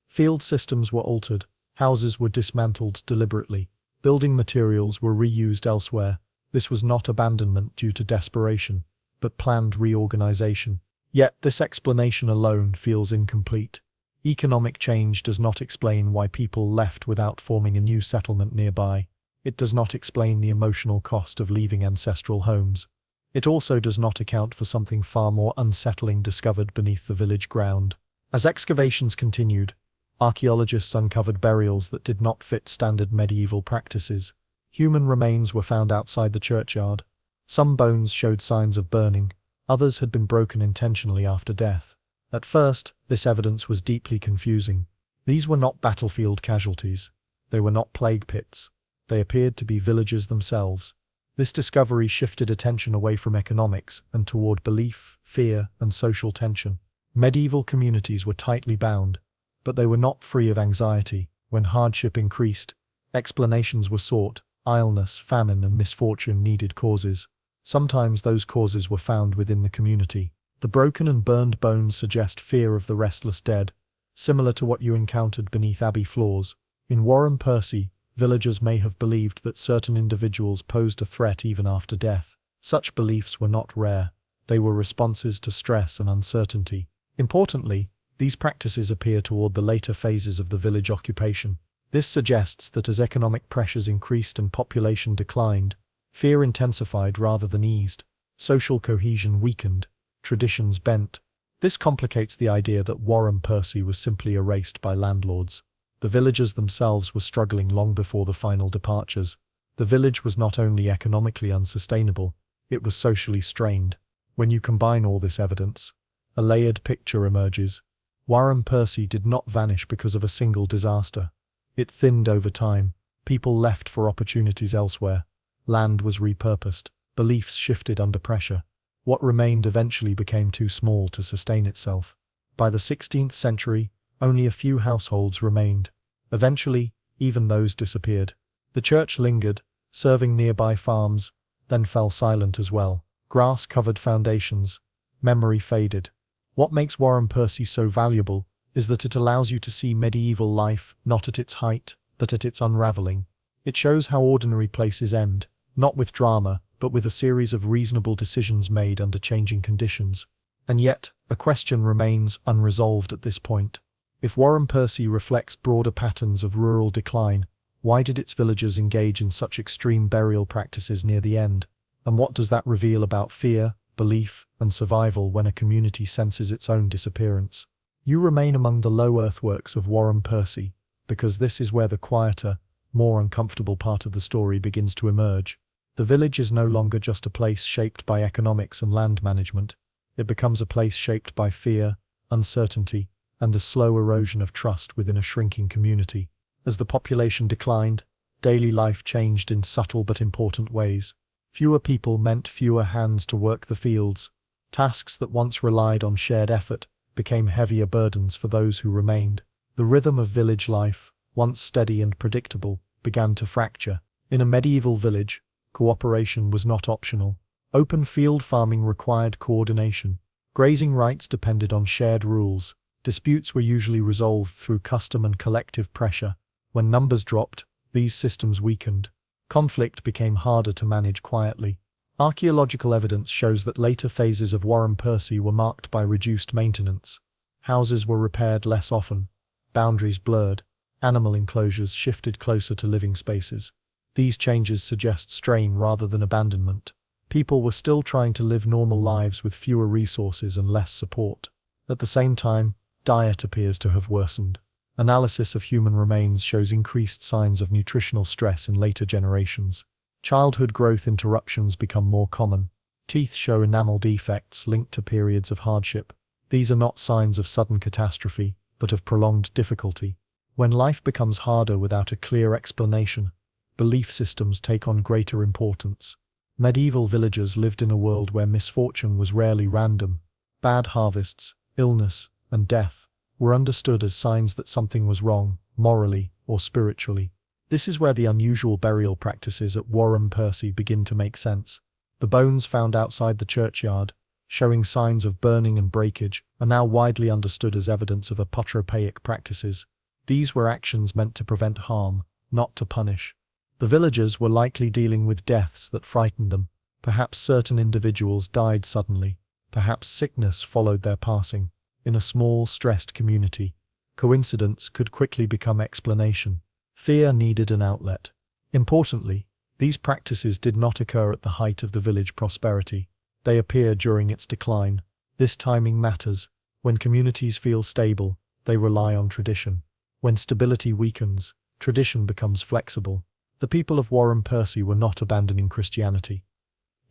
Field systems were altered. Houses were dismantled deliberately. Building materials were reused elsewhere. This was not abandonment due to desperation, but planned reorganization. Yet this explanation alone feels incomplete. Economic change does not explain why people left without forming a new settlement nearby. It does not explain the emotional cost of leaving ancestral homes. It also does not account for something far more unsettling discovered beneath the village ground. As excavations continued, archaeologists uncovered burials that did not fit standard medieval practices. Human remains were found outside the churchyard. Some bones showed signs of burning, others had been broken intentionally after death. At first, this evidence was deeply confusing. These were not battlefield casualties. They were not plague pits. They appeared to be villagers themselves. This discovery shifted attention away from economics and toward belief, fear, and social tension. Medieval communities were tightly bound, but they were not free of anxiety. When hardship increased, explanations were sought. Illness, famine, and misfortune needed causes. Sometimes those causes were found within the community. The broken and burned bones suggest fear of the restless dead, similar to what you encountered beneath abbey floors. In Warren Percy, villagers may have believed that certain individuals posed a threat even after death. Such beliefs were not rare. They were responses to stress and uncertainty. Importantly, these practices appear toward the later phases of the village occupation. This suggests that as economic pressures increased and population declined, fear intensified rather than eased. Social cohesion weakened. Traditions bent. This complicates the idea that Warren Percy was simply erased by landlords. The villagers themselves were struggling long before the final departures. The village was not only economically unsustainable, it was socially strained. When you combine all this evidence, a layered picture emerges. Warren Percy did not vanish because of a single disaster. It thinned over time. People left for opportunities elsewhere. Land was repurposed. Beliefs shifted under pressure. What remained eventually became too small to sustain itself. By the 16th century, only a few households remained. Eventually, even those disappeared. The church lingered, serving nearby farms, then fell silent as well. Grass covered foundations. Memory faded. What makes Warren Percy so valuable is that it allows you to see medieval life not at its height, but at its unraveling. It shows how ordinary places end, not with drama, but with a series of reasonable decisions made under changing conditions. And yet, a question remains unresolved at this point. If Warren Percy reflects broader patterns of rural decline, why did its villagers engage in such extreme burial practices near the end? And what does that reveal about fear, belief, and survival when a community senses its own disappearance? You remain among the low earthworks of Warren Percy, because this is where the quieter, more uncomfortable part of the story begins to emerge. The village is no longer just a place shaped by economics and land management. It becomes a place shaped by fear, uncertainty, and the slow erosion of trust within a shrinking community. As the population declined, daily life changed in subtle but important ways. Fewer people meant fewer hands to work the fields. Tasks that once relied on shared effort became heavier burdens for those who remained. The rhythm of village life, once steady and predictable, began to fracture. In a medieval village, cooperation was not optional. Open field farming required coordination. Grazing rights depended on shared rules. Disputes were usually resolved through custom and collective pressure. When numbers dropped, these systems weakened. Conflict became harder to manage quietly. Archaeological evidence shows that later phases of Warren Percy were marked by reduced maintenance. Houses were repaired less often. Boundaries blurred. Animal enclosures shifted closer to living spaces. These changes suggest strain rather than abandonment. People were still trying to live normal lives with fewer resources and less support. At the same time, diet appears to have worsened. Analysis of human remains shows increased signs of nutritional stress in later generations. Childhood growth interruptions become more common. Teeth show enamel defects linked to periods of hardship. These are not signs of sudden catastrophe, but of prolonged difficulty. When life becomes harder without a clear explanation, belief systems take on greater importance. Medieval villagers lived in a world where misfortune was rarely random. Bad harvests, illness, and death were understood as signs that something was wrong, morally or spiritually. This is where the unusual burial practices at Warren Percy begin to make sense. The bones found outside the churchyard, showing signs of burning and breakage, are now widely understood as evidence of apotropaic practices. These were actions meant to prevent harm, not to punish. The villagers were likely dealing with deaths that frightened them. Perhaps certain individuals died suddenly. Perhaps sickness followed their passing. In a small, stressed community, coincidence could quickly become explanation. Fear needed an outlet. Importantly, these practices did not occur at the height of the village prosperity. They appeared during its decline. This timing matters. When communities feel stable, they rely on tradition. When stability weakens, tradition becomes flexible. The people of Warren Percy were not abandoning Christianity.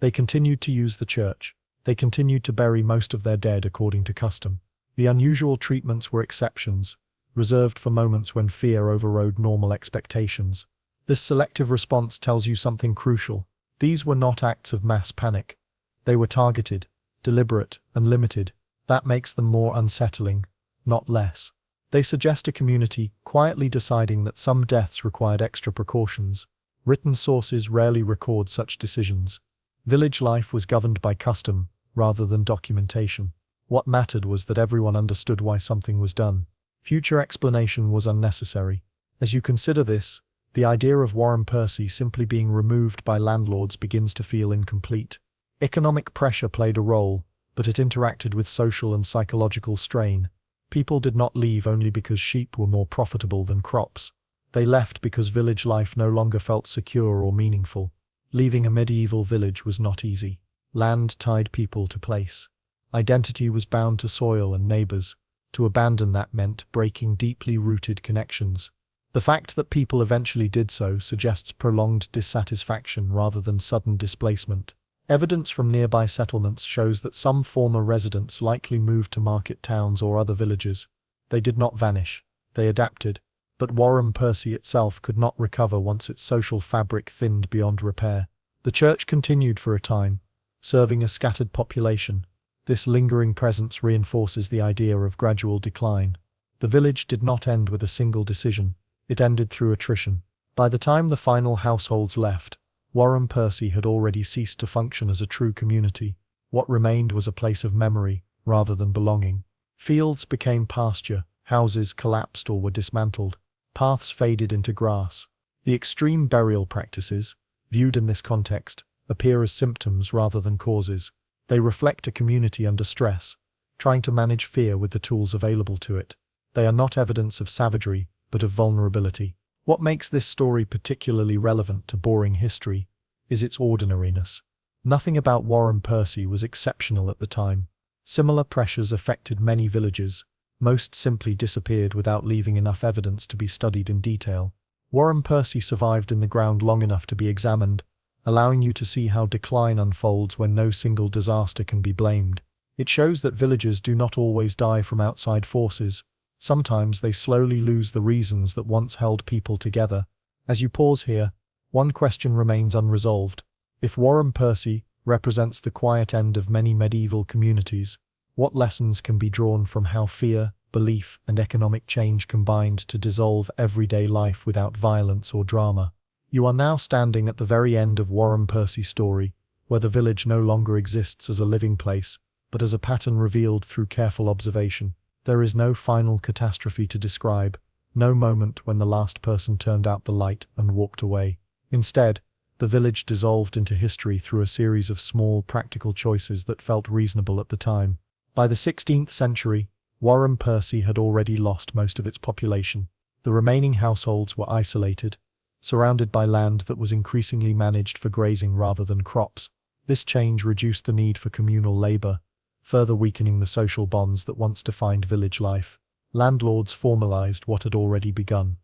They continued to use the church. They continued to bury most of their dead according to custom. The unusual treatments were exceptions, reserved for moments when fear overrode normal expectations. This selective response tells you something crucial. These were not acts of mass panic. They were targeted, deliberate, and limited. That makes them more unsettling, not less. They suggest a community quietly deciding that some deaths required extra precautions. Written sources rarely record such decisions. Village life was governed by custom, rather than documentation. What mattered was that everyone understood why something was done. Future explanation was unnecessary. As you consider this, the idea of Warren Percy simply being removed by landlords begins to feel incomplete. Economic pressure played a role, but it interacted with social and psychological strain. People did not leave only because sheep were more profitable than crops. They left because village life no longer felt secure or meaningful. Leaving a medieval village was not easy. Land tied people to place. Identity was bound to soil and neighbors. To abandon that meant breaking deeply rooted connections. The fact that people eventually did so suggests prolonged dissatisfaction rather than sudden displacement. Evidence from nearby settlements shows that some former residents likely moved to market towns or other villages. They did not vanish. They adapted. But Warren Percy itself could not recover once its social fabric thinned beyond repair. The church continued for a time, serving a scattered population. This lingering presence reinforces the idea of gradual decline. The village did not end with a single decision. It ended through attrition. By the time the final households left, Warren Percy had already ceased to function as a true community. What remained was a place of memory, rather than belonging. Fields became pasture, houses collapsed or were dismantled, paths faded into grass. The extreme burial practices, viewed in this context, appear as symptoms rather than causes. They reflect a community under stress, trying to manage fear with the tools available to it. They are not evidence of savagery, but of vulnerability. What makes this story particularly relevant to boring history is its ordinariness. Nothing about Warren Percy was exceptional at the time. Similar pressures affected many villages. Most simply disappeared without leaving enough evidence to be studied in detail. Warren Percy survived in the ground long enough to be examined, allowing you to see how decline unfolds when no single disaster can be blamed. It shows that villages do not always die from outside forces. Sometimes they slowly lose the reasons that once held people together. As you pause here, one question remains unresolved. If Warren Percy represents the quiet end of many medieval communities, what lessons can be drawn from how fear, belief, and economic change combined to dissolve everyday life without violence or drama? You are now standing at the very end of Warren Percy's story, where the village no longer exists as a living place, but as a pattern revealed through careful observation. There is no final catastrophe to describe, no moment when the last person turned out the light and walked away. Instead, the village dissolved into history through a series of small, practical choices that felt reasonable at the time. By the 16th century, Warren Percy had already lost most of its population. The remaining households were isolated, surrounded by land that was increasingly managed for grazing rather than crops. This change reduced the need for communal labor, further weakening the social bonds that once defined village life. Landlords formalized what had already begun.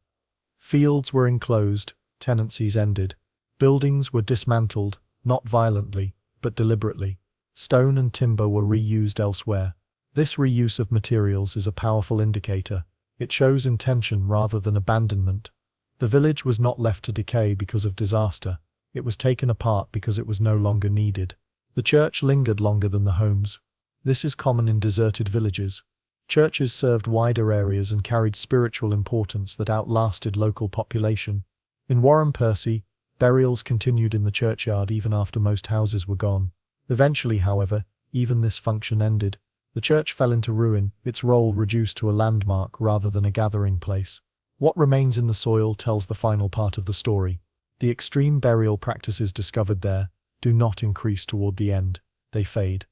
Fields were enclosed, tenancies ended. Buildings were dismantled, not violently, but deliberately. Stone and timber were reused elsewhere. This reuse of materials is a powerful indicator. It shows intention rather than abandonment. The village was not left to decay because of disaster. It was taken apart because it was no longer needed. The church lingered longer than the homes. This is common in deserted villages. Churches served wider areas and carried spiritual importance that outlasted local population. In Warren Percy, burials continued in the churchyard even after most houses were gone. Eventually, however, even this function ended. The church fell into ruin, its role reduced to a landmark rather than a gathering place. What remains in the soil tells the final part of the story. The extreme burial practices discovered there do not increase toward the end, they fade.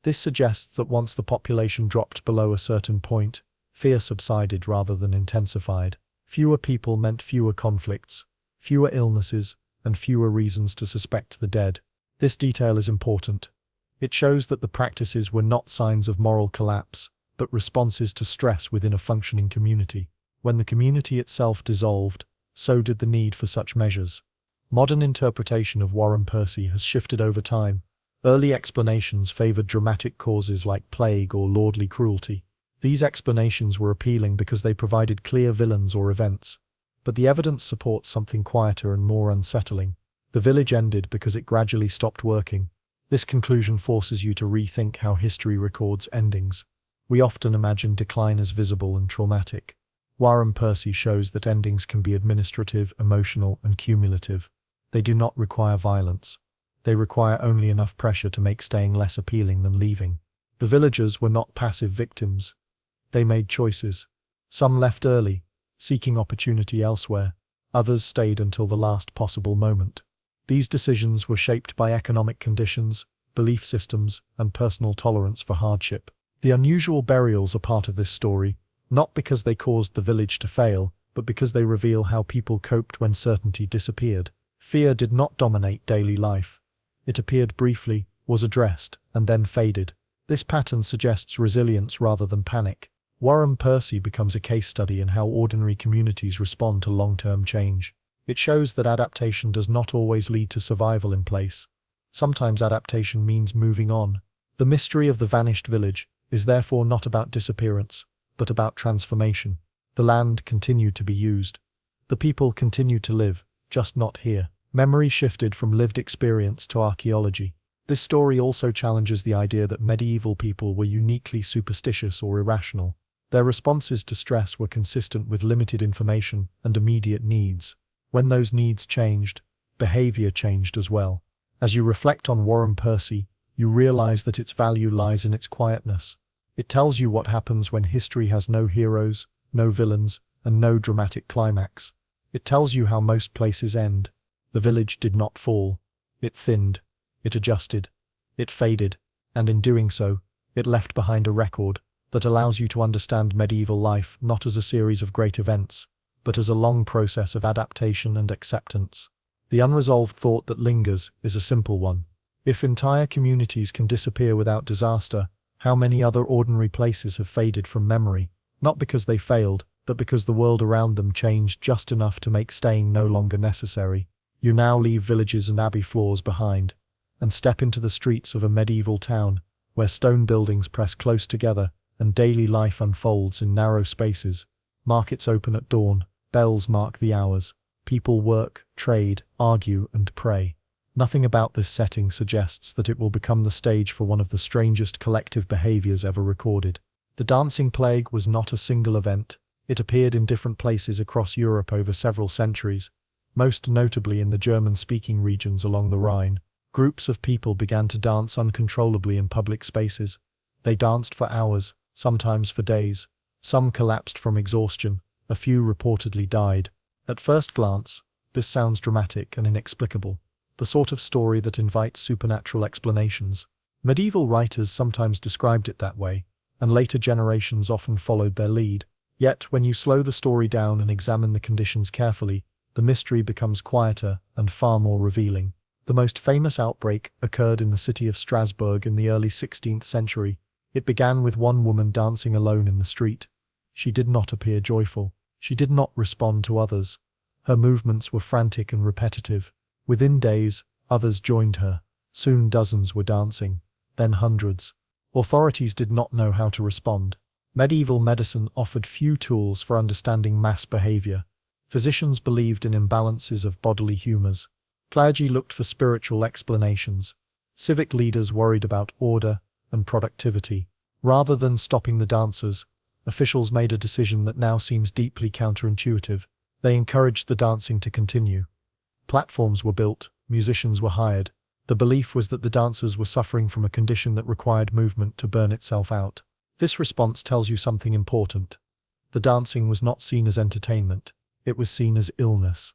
This suggests that once the population dropped below a certain point, fear subsided rather than intensified. Fewer people meant fewer conflicts, fewer illnesses, and fewer reasons to suspect the dead. This detail is important. It shows that the practices were not signs of moral collapse, but responses to stress within a functioning community. When the community itself dissolved, so did the need for such measures. Modern interpretation of Warren Percy has shifted over time. Early explanations favored dramatic causes like plague or lordly cruelty. These explanations were appealing because they provided clear villains or events. But the evidence supports something quieter and more unsettling. The village ended because it gradually stopped working. This conclusion forces you to rethink how history records endings. We often imagine decline as visible and traumatic. Warren Percy shows that endings can be administrative, emotional, and cumulative. They do not require violence. They require only enough pressure to make staying less appealing than leaving. The villagers were not passive victims. They made choices. Some left early, seeking opportunity elsewhere. Others stayed until the last possible moment. These decisions were shaped by economic conditions, belief systems, and personal tolerance for hardship. The unusual burials are part of this story, not because they caused the village to fail, but because they reveal how people coped when certainty disappeared. Fear did not dominate daily life. It appeared briefly, was addressed, and then faded. This pattern suggests resilience rather than panic. Warren Percy becomes a case study in how ordinary communities respond to long-term change. It shows that adaptation does not always lead to survival in place. Sometimes adaptation means moving on. The mystery of the vanished village is therefore not about disappearance, but about transformation. The land continued to be used. The people continued to live, just not here. Memory shifted from lived experience to archaeology. This story also challenges the idea that medieval people were uniquely superstitious or irrational. Their responses to stress were consistent with limited information and immediate needs. When those needs changed, behavior changed as well. As you reflect on Warren Percy, you realize that its value lies in its quietness. It tells you what happens when history has no heroes, no villains, and no dramatic climax. It tells you how most places end. The village did not fall. It thinned. It adjusted. It faded. And in doing so, It left behind a record that allows you to understand medieval life not as a series of great events, but as a long process of adaptation and acceptance. The unresolved thought that lingers is a simple one. If entire communities can disappear without disaster, how many other ordinary places have faded from memory, not because they failed, but because the world around them changed just enough to make staying no longer necessary? You now leave villages and abbey floors behind, and step into the streets of a medieval town, where stone buildings press close together, and daily life unfolds in narrow spaces. Markets open at dawn, bells mark the hours, people work, trade, argue, and pray. Nothing about this setting suggests that it will become the stage for one of the strangest collective behaviors ever recorded. The dancing plague was not a single event. It appeared in different places across Europe over several centuries, most notably in the German-speaking regions along the Rhine. Groups of people began to dance uncontrollably in public spaces. They danced for hours, sometimes for days. Some collapsed from exhaustion, a few reportedly died. At first glance, this sounds dramatic and inexplicable, the sort of story that invites supernatural explanations. Medieval writers sometimes described it that way, and later generations often followed their lead. Yet, when you slow the story down and examine the conditions carefully, the mystery becomes quieter and far more revealing. The most famous outbreak occurred in the city of Strasbourg in the early 16th century. It began with one woman dancing alone in the street. She did not appear joyful. She did not respond to others. Her movements were frantic and repetitive. Within days, others joined her. Soon dozens were dancing, then hundreds. Authorities did not know how to respond. Medieval medicine offered few tools for understanding mass behavior. Physicians believed in imbalances of bodily humors. Clergy looked for spiritual explanations. Civic leaders worried about order and productivity. Rather than stopping the dancers, officials made a decision that now seems deeply counterintuitive. They encouraged the dancing to continue. Platforms were built, musicians were hired. The belief was that the dancers were suffering from a condition that required movement to burn itself out. This response tells you something important. The dancing was not seen as entertainment. It was seen as illness.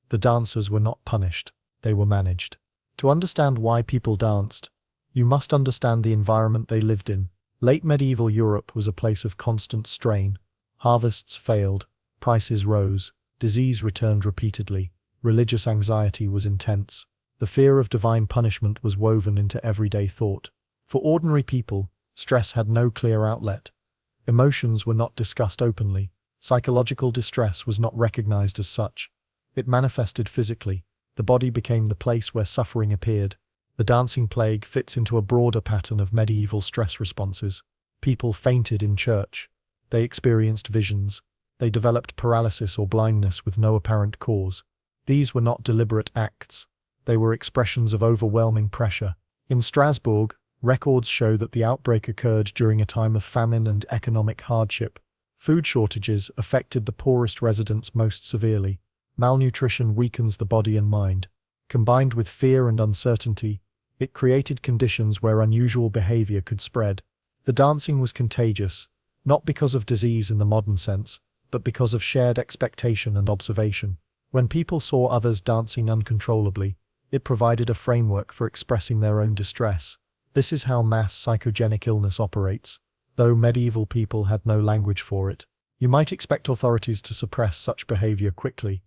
The dancers were not punished. They were managed. To understand why people danced, you must understand the environment they lived in. Late medieval Europe was a place of constant strain. Harvests failed, prices rose, disease returned repeatedly, religious anxiety was intense. The fear of divine punishment was woven into everyday thought. For ordinary people, stress had no clear outlet. Emotions were not discussed openly. Psychological distress was not recognized as such. It manifested physically. The body became the place where suffering appeared. The dancing plague fits into a broader pattern of medieval stress responses. People fainted in church. They experienced visions. They developed paralysis or blindness with no apparent cause. These were not deliberate acts. They were expressions of overwhelming pressure. In Strasbourg, records show that the outbreak occurred during a time of famine and economic hardship. Food shortages affected the poorest residents most severely. Malnutrition weakens the body and mind. Combined with fear and uncertainty, it created conditions where unusual behavior could spread. The dancing was contagious, not because of disease in the modern sense, but because of shared expectation and observation. When people saw others dancing uncontrollably, it provided a framework for expressing their own distress. This is how mass psychogenic illness operates. Though medieval people had no language for it, you might expect authorities to suppress such behavior quickly.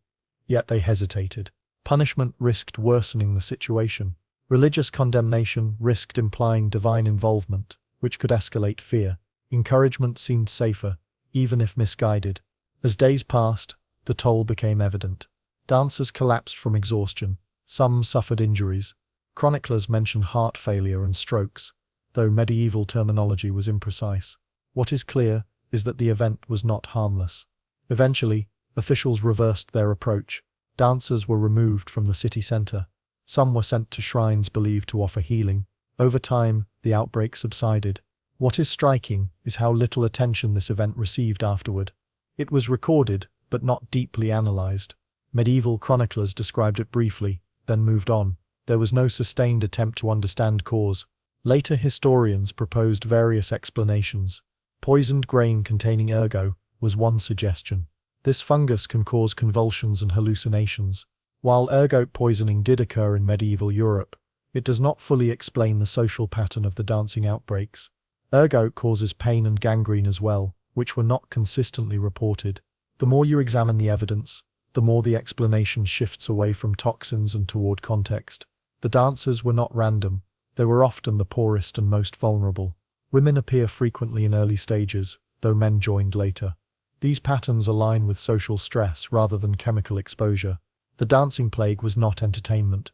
Yet they hesitated. Punishment risked worsening the situation. Religious condemnation risked implying divine involvement, which could escalate fear. Encouragement seemed safer, even if misguided. As days passed, the toll became evident. Dancers collapsed from exhaustion. Some suffered injuries. Chroniclers mention heart failure and strokes, though medieval terminology was imprecise. What is clear is that the event was not harmless. Eventually, officials reversed their approach. Dancers were removed from the city center. Some were sent to shrines believed to offer healing. Over time, the outbreak subsided. What is striking is how little attention this event received afterward. It was recorded, but not deeply analyzed. Medieval chroniclers described it briefly, then moved on. There was no sustained attempt to understand cause. Later historians proposed various explanations. Poisoned grain containing ergot was one suggestion. This fungus can cause convulsions and hallucinations. While ergot poisoning did occur in medieval Europe, it does not fully explain the social pattern of the dancing outbreaks. Ergo causes pain and gangrene as well, which were not consistently reported. The more you examine the evidence, the more the explanation shifts away from toxins and toward context. The dancers were not random. They were often the poorest and most vulnerable. Women appear frequently in early stages, though men joined later. These patterns align with social stress rather than chemical exposure. The dancing plague was not entertainment.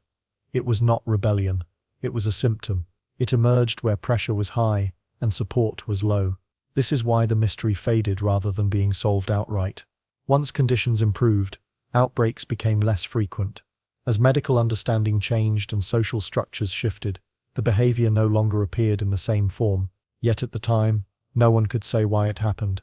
It was not rebellion. It was a symptom. It emerged where pressure was high and support was low. This is why the mystery faded rather than being solved outright. Once conditions improved, outbreaks became less frequent. As medical understanding changed and social structures shifted, the behavior no longer appeared in the same form. Yet at the time, no one could say why it happened.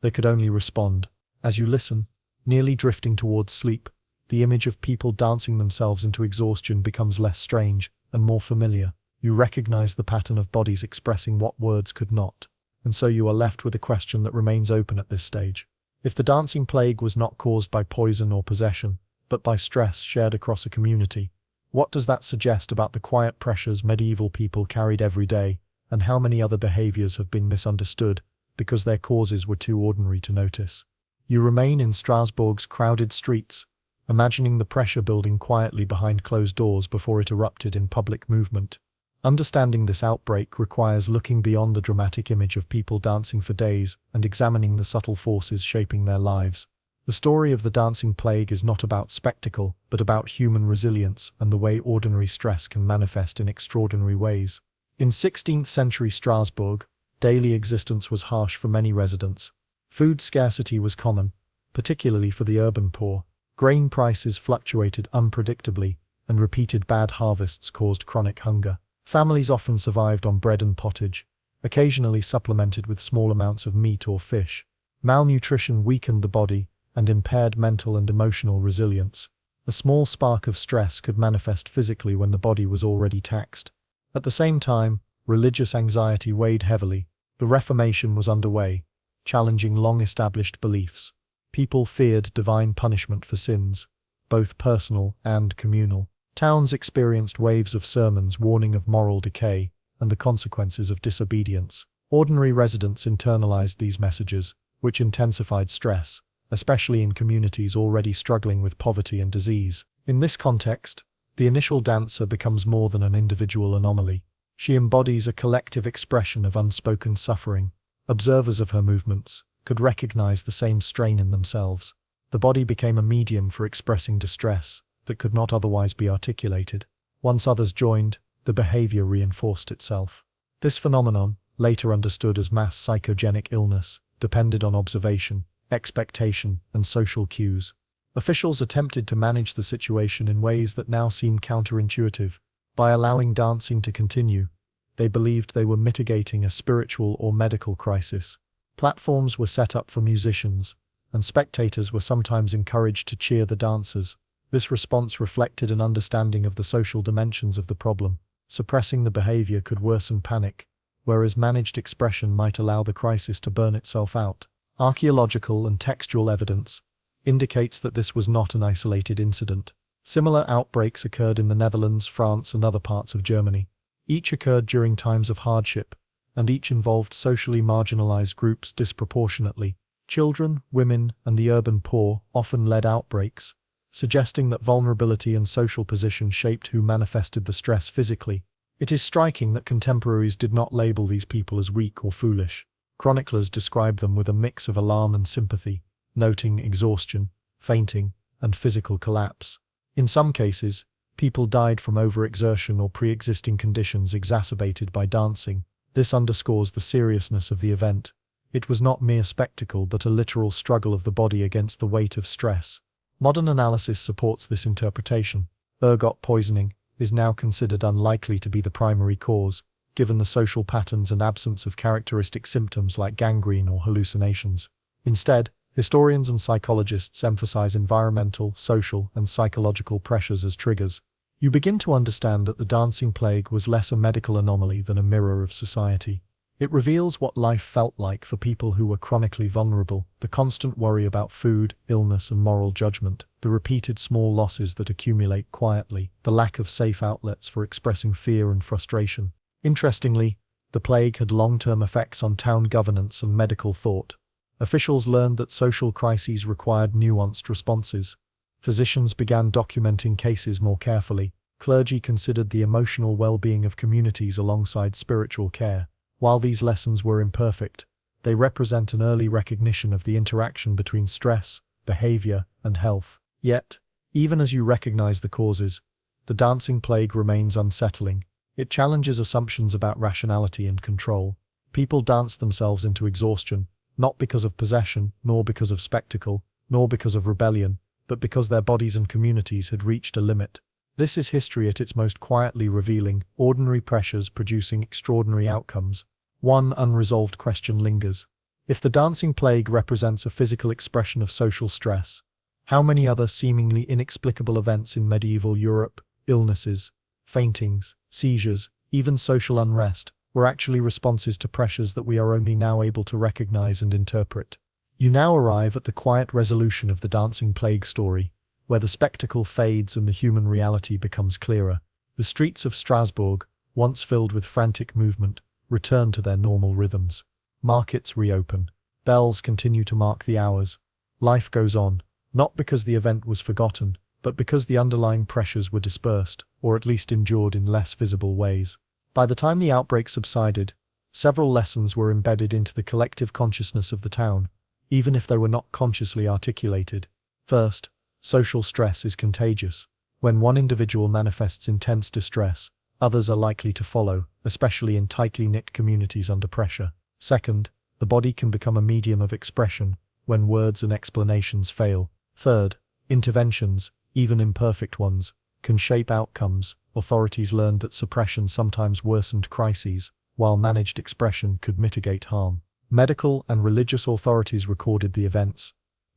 They could only respond. As you listen, nearly drifting towards sleep, the image of people dancing themselves into exhaustion becomes less strange and more familiar. You recognize the pattern of bodies expressing what words could not. And so you are left with a question that remains open at this stage. If the dancing plague was not caused by poison or possession, but by stress shared across a community, what does that suggest about the quiet pressures medieval people carried every day, and how many other behaviors have been misunderstood because their causes were too ordinary to notice? You remain in Strasbourg's crowded streets, imagining the pressure building quietly behind closed doors before it erupted in public movement. Understanding this outbreak requires looking beyond the dramatic image of people dancing for days and examining the subtle forces shaping their lives. The story of the dancing plague is not about spectacle, but about human resilience and the way ordinary stress can manifest in extraordinary ways. In 16th century Strasbourg, daily existence was harsh for many residents. Food scarcity was common, particularly for the urban poor. Grain prices fluctuated unpredictably, and repeated bad harvests caused chronic hunger. Families often survived on bread and pottage, occasionally supplemented with small amounts of meat or fish. Malnutrition weakened the body and impaired mental and emotional resilience. A small spark of stress could manifest physically when the body was already taxed. At the same time, religious anxiety weighed heavily. The Reformation was underway, challenging long-established beliefs. People feared divine punishment for sins, both personal and communal. Towns experienced waves of sermons warning of moral decay and the consequences of disobedience. Ordinary residents internalized these messages, which intensified stress, especially in communities already struggling with poverty and disease. In this context, the initial dancer becomes more than an individual anomaly. She embodies a collective expression of unspoken suffering. Observers of her movements could recognize the same strain in themselves. The body became a medium for expressing distress that could not otherwise be articulated. Once others joined, the behavior reinforced itself. This phenomenon, later understood as mass psychogenic illness, depended on observation, expectation, and social cues. Officials attempted to manage the situation in ways that now seem counterintuitive. By allowing dancing to continue, they believed they were mitigating a spiritual or medical crisis. Platforms were set up for musicians, and spectators were sometimes encouraged to cheer the dancers. This response reflected an understanding of the social dimensions of the problem. Suppressing the behavior could worsen panic, whereas managed expression might allow the crisis to burn itself out. Archaeological and textual evidence indicates that this was not an isolated incident. Similar outbreaks occurred in the Netherlands, France, and other parts of Germany. Each occurred during times of hardship, and each involved socially marginalized groups disproportionately. Children, women, and the urban poor often led outbreaks, suggesting that vulnerability and social position shaped who manifested the stress physically. It is striking that contemporaries did not label these people as weak or foolish. Chroniclers describe them with a mix of alarm and sympathy, noting exhaustion, fainting, and physical collapse. In some cases, people died from overexertion or pre-existing conditions exacerbated by dancing. This underscores the seriousness of the event. It was not mere spectacle but a literal struggle of the body against the weight of stress. Modern analysis supports this interpretation. Ergot poisoning is now considered unlikely to be the primary cause, given the social patterns and absence of characteristic symptoms like gangrene or hallucinations. Instead, historians and psychologists emphasize environmental, social, and psychological pressures as triggers. You begin to understand that the dancing plague was less a medical anomaly than a mirror of society. It reveals what life felt like for people who were chronically vulnerable, the constant worry about food, illness, and moral judgment, the repeated small losses that accumulate quietly, the lack of safe outlets for expressing fear and frustration. Interestingly, The plague had long-term effects on town governance and medical thought. Officials learned that social crises required nuanced responses. Physicians began documenting cases more carefully. Clergy considered the emotional well-being of communities alongside spiritual care. While these lessons were imperfect, they represent an early recognition of the interaction between stress, behavior, and health. Yet, even as you recognize the causes, the dancing plague remains unsettling. It challenges assumptions about rationality and control. People danced themselves into exhaustion, not because of possession, nor because of spectacle, nor because of rebellion, but because their bodies and communities had reached a limit. This is history at its most quietly revealing, ordinary pressures producing extraordinary outcomes. One unresolved question lingers. If the dancing plague represents a physical expression of social stress, how many other seemingly inexplicable events in medieval Europe, illnesses, faintings, seizures, even social unrest, were actually responses to pressures that we are only now able to recognize and interpret? You now arrive at the quiet resolution of the dancing plague story, where the spectacle fades and the human reality becomes clearer. The streets of Strasbourg, once filled with frantic movement, return to their normal rhythms. Markets reopen. Bells continue to mark the hours. Life goes on, not because the event was forgotten, but because the underlying pressures were dispersed, or at least endured in less visible ways. By the time the outbreak subsided, several lessons were embedded into the collective consciousness of the town, even if they were not consciously articulated. First, social stress is contagious. When one individual manifests intense distress, others are likely to follow, especially in tightly knit communities under pressure. Second, the body can become a medium of expression when words and explanations fail. Third, interventions, even imperfect ones, can shape outcomes. Authorities learned that suppression sometimes worsened crises, while managed expression could mitigate harm. Medical and religious authorities recorded the events,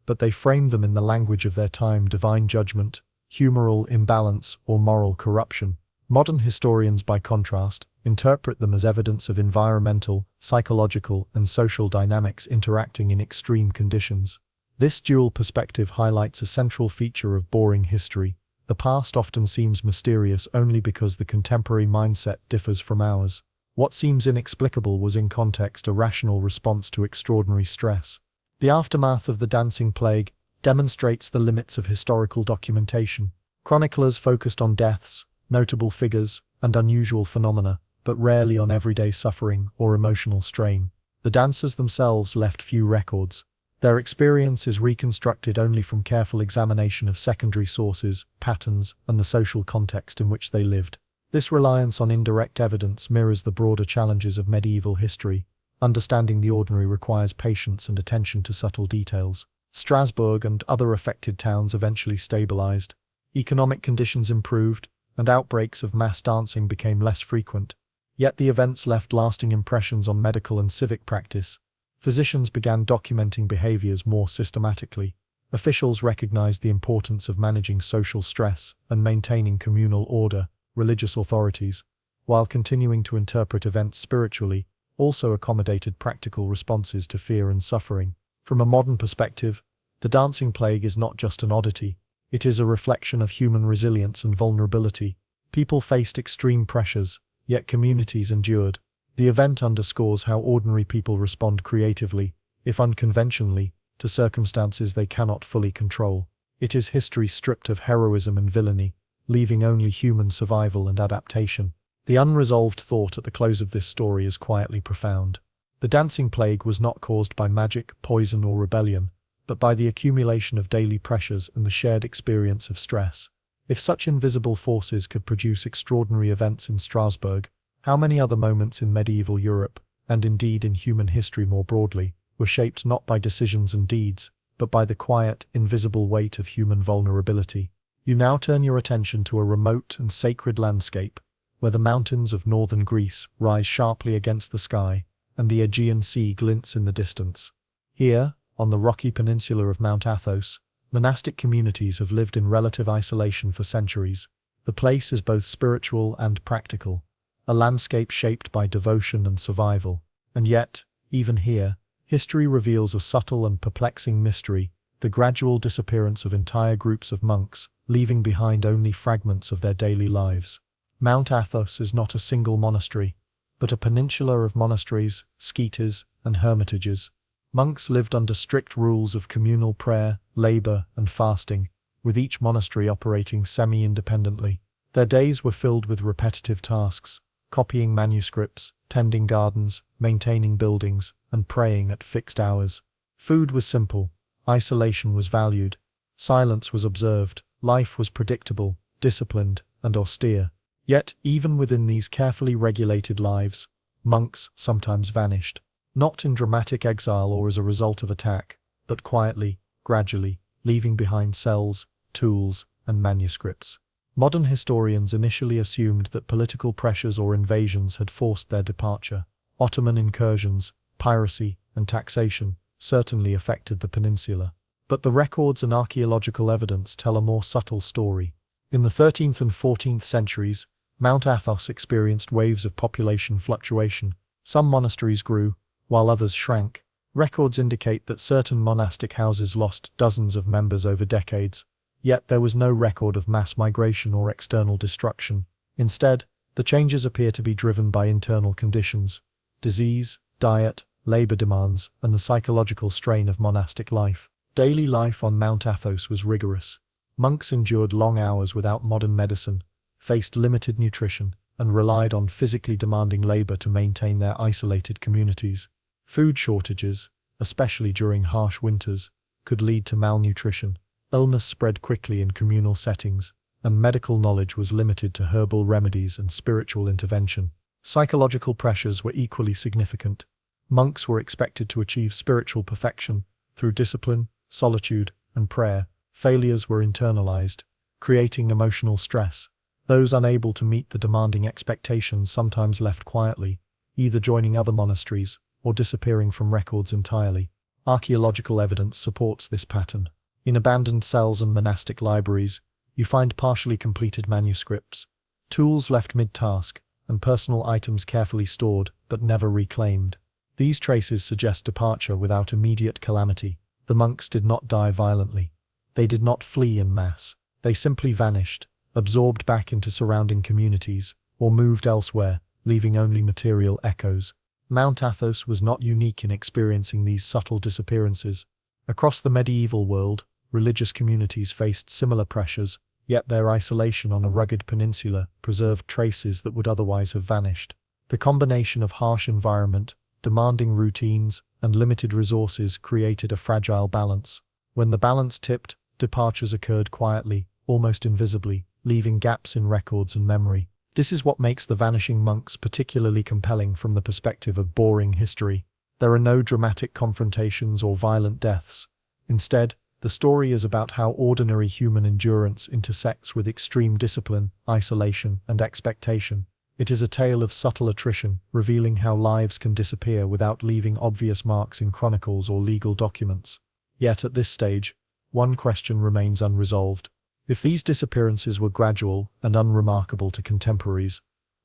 but they framed them in the language of their time: divine judgment, humoral imbalance, or moral corruption. Modern historians, by contrast, interpret them as evidence of environmental, psychological, and social dynamics interacting in extreme conditions. This dual perspective highlights a central feature of boring history. The past often seems mysterious only because the contemporary mindset differs from ours. What seems inexplicable was in context a rational response to extraordinary stress. The aftermath of the dancing plague demonstrates the limits of historical documentation. Chroniclers focused on deaths, notable figures, and unusual phenomena, but rarely on everyday suffering or emotional strain. The dancers themselves left few records. Their experience is reconstructed only from careful examination of secondary sources, patterns, and the social context in which they lived. This reliance on indirect evidence mirrors the broader challenges of medieval history. Understanding the ordinary requires patience and attention to subtle details. Strasbourg and other affected towns eventually stabilized. Economic conditions improved, and outbreaks of mass dancing became less frequent. Yet the events left lasting impressions on medical and civic practice. Physicians began documenting behaviors more systematically. Officials recognized the importance of managing social stress and maintaining communal order. Religious authorities, while continuing to interpret events spiritually, also accommodated practical responses to fear and suffering. From a modern perspective, the dancing plague is not just an oddity. It is a reflection of human resilience and vulnerability. People faced extreme pressures, yet communities endured. The event underscores how ordinary people respond creatively, if unconventionally, to circumstances they cannot fully control. It is history stripped of heroism and villainy, leaving only human survival and adaptation. The unresolved thought at the close of this story is quietly profound. The dancing plague was not caused by magic, poison, or rebellion, but by the accumulation of daily pressures and the shared experience of stress. If such invisible forces could produce extraordinary events in Strasbourg, how many other moments in medieval Europe, and indeed in human history more broadly, were shaped not by decisions and deeds, but by the quiet, invisible weight of human vulnerability? You now turn your attention to a remote and sacred landscape, where the mountains of northern Greece rise sharply against the sky, and the Aegean Sea glints in the distance. Here, on the rocky peninsula of Mount Athos, monastic communities have lived in relative isolation for centuries. The place is both spiritual and practical, a landscape shaped by devotion and survival. And yet, even here, history reveals a subtle and perplexing mystery: the gradual disappearance of entire groups of monks, leaving behind only fragments of their daily lives. Mount Athos is not a single monastery, but a peninsula of monasteries, sketes, and hermitages. Monks lived under strict rules of communal prayer, labor, and fasting, with each monastery operating semi-independently. Their days were filled with repetitive tasks, copying manuscripts, tending gardens, maintaining buildings, and praying at fixed hours. Food was simple, isolation was valued, silence was observed, life was predictable, disciplined, and austere. Yet, even within these carefully regulated lives, monks sometimes vanished. Not in dramatic exile or as a result of attack, but quietly, gradually, leaving behind cells, tools, and manuscripts. Modern historians initially assumed that political pressures or invasions had forced their departure. Ottoman incursions, piracy, and taxation certainly affected the peninsula. But the records and archaeological evidence tell a more subtle story. In the 13th and 14th centuries, Mount Athos experienced waves of population fluctuation. Some monasteries grew, while others shrank. Records indicate that certain monastic houses lost dozens of members over decades, yet there was no record of mass migration or external destruction. Instead, the changes appear to be driven by internal conditions: disease, diet, labor demands, and the psychological strain of monastic life. Daily life on Mount Athos was rigorous. Monks endured long hours without modern medicine, faced limited nutrition, and relied on physically demanding labor to maintain their isolated communities. Food shortages, especially during harsh winters, could lead to malnutrition. Illness spread quickly in communal settings, and medical knowledge was limited to herbal remedies and spiritual intervention. Psychological pressures were equally significant. Monks were expected to achieve spiritual perfection through discipline, solitude, and prayer. Failures were internalized, creating emotional stress. Those unable to meet the demanding expectations sometimes left quietly, either joining other monasteries or disappearing from records entirely. Archaeological evidence supports this pattern. In abandoned cells and monastic libraries, you find partially completed manuscripts, tools left mid-task, and personal items carefully stored but never reclaimed. These traces suggest departure without immediate calamity. The monks did not die violently. They did not flee en masse. They simply vanished, absorbed back into surrounding communities, or moved elsewhere, leaving only material echoes. Mount Athos was not unique in experiencing these subtle disappearances. Across the medieval world, religious communities faced similar pressures, yet their isolation on a rugged peninsula preserved traces that would otherwise have vanished. The combination of harsh environment, demanding routines, and limited resources created a fragile balance. When the balance tipped, departures occurred quietly, almost invisibly, leaving gaps in records and memory. This is what makes the vanishing monks particularly compelling from the perspective of boring history. There are no dramatic confrontations or violent deaths. Instead, the story is about how ordinary human endurance intersects with extreme discipline, isolation, and expectation. It is a tale of subtle attrition, revealing how lives can disappear without leaving obvious marks in chronicles or legal documents. Yet at this stage, one question remains unresolved. If these disappearances were gradual and unremarkable to contemporaries,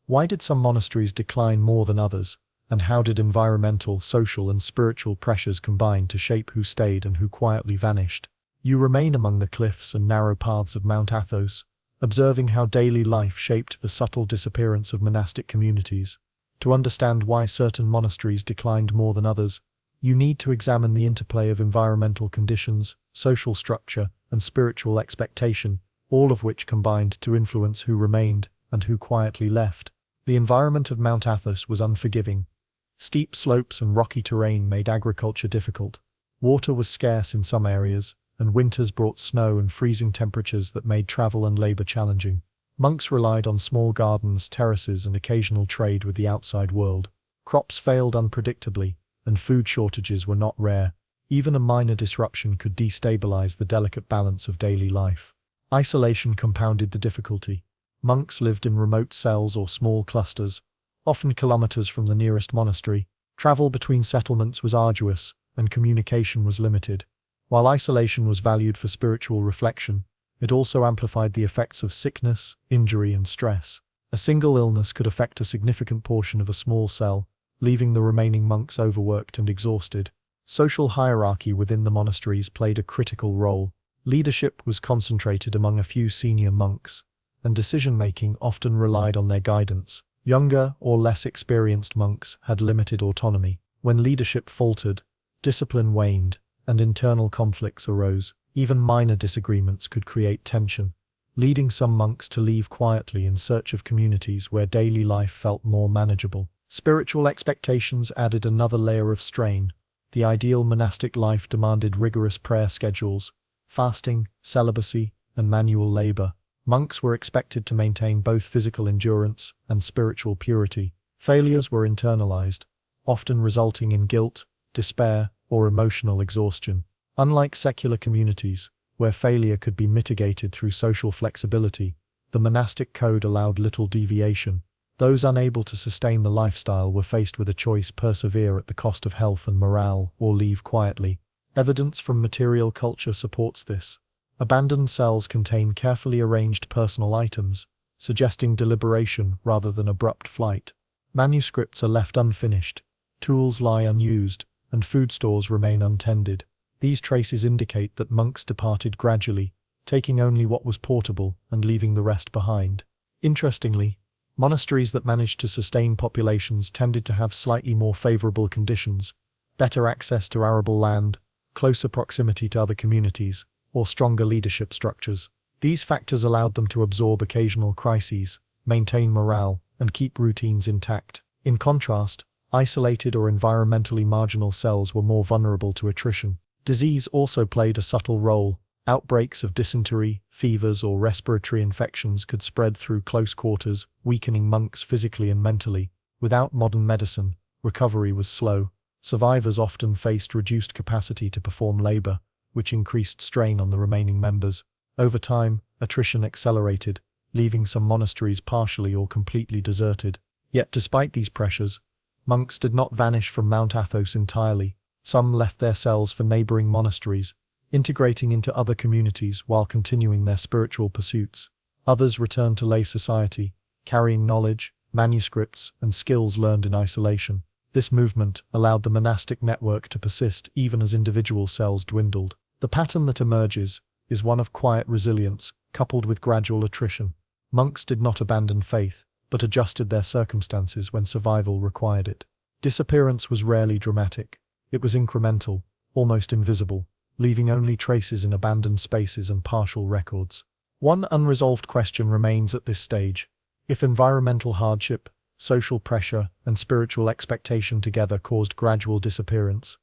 why did some monasteries decline more than others, and how did environmental, social, and spiritual pressures combine to shape who stayed and who quietly vanished? You remain among the cliffs and narrow paths of Mount Athos, observing how daily life shaped the subtle disappearance of monastic communities. To understand why certain monasteries declined more than others, you need to examine the interplay of environmental conditions, social structure, and spiritual expectation, all of which combined to influence who remained and who quietly left. The environment of Mount Athos was unforgiving. Steep slopes and rocky terrain made agriculture difficult. Water was scarce in some areas, and winters brought snow and freezing temperatures that made travel and labor challenging. Monks relied on small gardens, terraces, and occasional trade with the outside world. Crops failed unpredictably, and food shortages were not rare. Even a minor disruption could destabilize the delicate balance of daily life. Isolation compounded the difficulty. Monks lived in remote cells or small clusters, often kilometers from the nearest monastery. Travel between settlements was arduous, and communication was limited. While isolation was valued for spiritual reflection, it also amplified the effects of sickness, injury, and stress. A single illness could affect a significant portion of a small cell, leaving the remaining monks overworked and exhausted. Social hierarchy within the monasteries played a critical role. Leadership was concentrated among a few senior monks, and decision-making often relied on their guidance. Younger or less experienced monks had limited autonomy. When leadership faltered, discipline waned, and internal conflicts arose. Even minor disagreements could create tension, leading some monks to leave quietly in search of communities where daily life felt more manageable. Spiritual expectations added another layer of strain. The ideal monastic life demanded rigorous prayer schedules, fasting, celibacy, and manual labor. Monks were expected to maintain both physical endurance and spiritual purity. Failures were internalized, often resulting in guilt, despair, or emotional exhaustion. Unlike secular communities, where failure could be mitigated through social flexibility, the monastic code allowed little deviation. Those unable to sustain the lifestyle were faced with a choice: persevere at the cost of health and morale, or leave quietly. Evidence from material culture supports this. Abandoned cells contain carefully arranged personal items, suggesting deliberation rather than abrupt flight. Manuscripts are left unfinished, tools lie unused, and food stores remain untended. These traces indicate that monks departed gradually, taking only what was portable and leaving the rest behind. Interestingly, monasteries that managed to sustain populations tended to have slightly more favorable conditions: better access to arable land, closer proximity to other communities, or stronger leadership structures. These factors allowed them to absorb occasional crises, maintain morale, and keep routines intact. In contrast, isolated or environmentally marginal cells were more vulnerable to attrition. Disease also played a subtle role. Outbreaks of dysentery, fevers, or respiratory infections could spread through close quarters, weakening monks physically and mentally. Without modern medicine, recovery was slow. Survivors often faced reduced capacity to perform labor, which increased strain on the remaining members. Over time, attrition accelerated, leaving some monasteries partially or completely deserted. Yet despite these pressures, monks did not vanish from Mount Athos entirely. Some left their cells for neighboring monasteries, integrating into other communities while continuing their spiritual pursuits. Others returned to lay society, carrying knowledge, manuscripts, and skills learned in isolation. This movement allowed the monastic network to persist even as individual cells dwindled. The pattern that emerges is one of quiet resilience, coupled with gradual attrition. Monks did not abandon faith, but adjusted their circumstances when survival required it. Disappearance was rarely dramatic. It was incremental, almost invisible, leaving only traces in abandoned spaces and partial records. One unresolved question remains at this stage. If environmental hardship, social pressure, and spiritual expectation together caused gradual disappearance,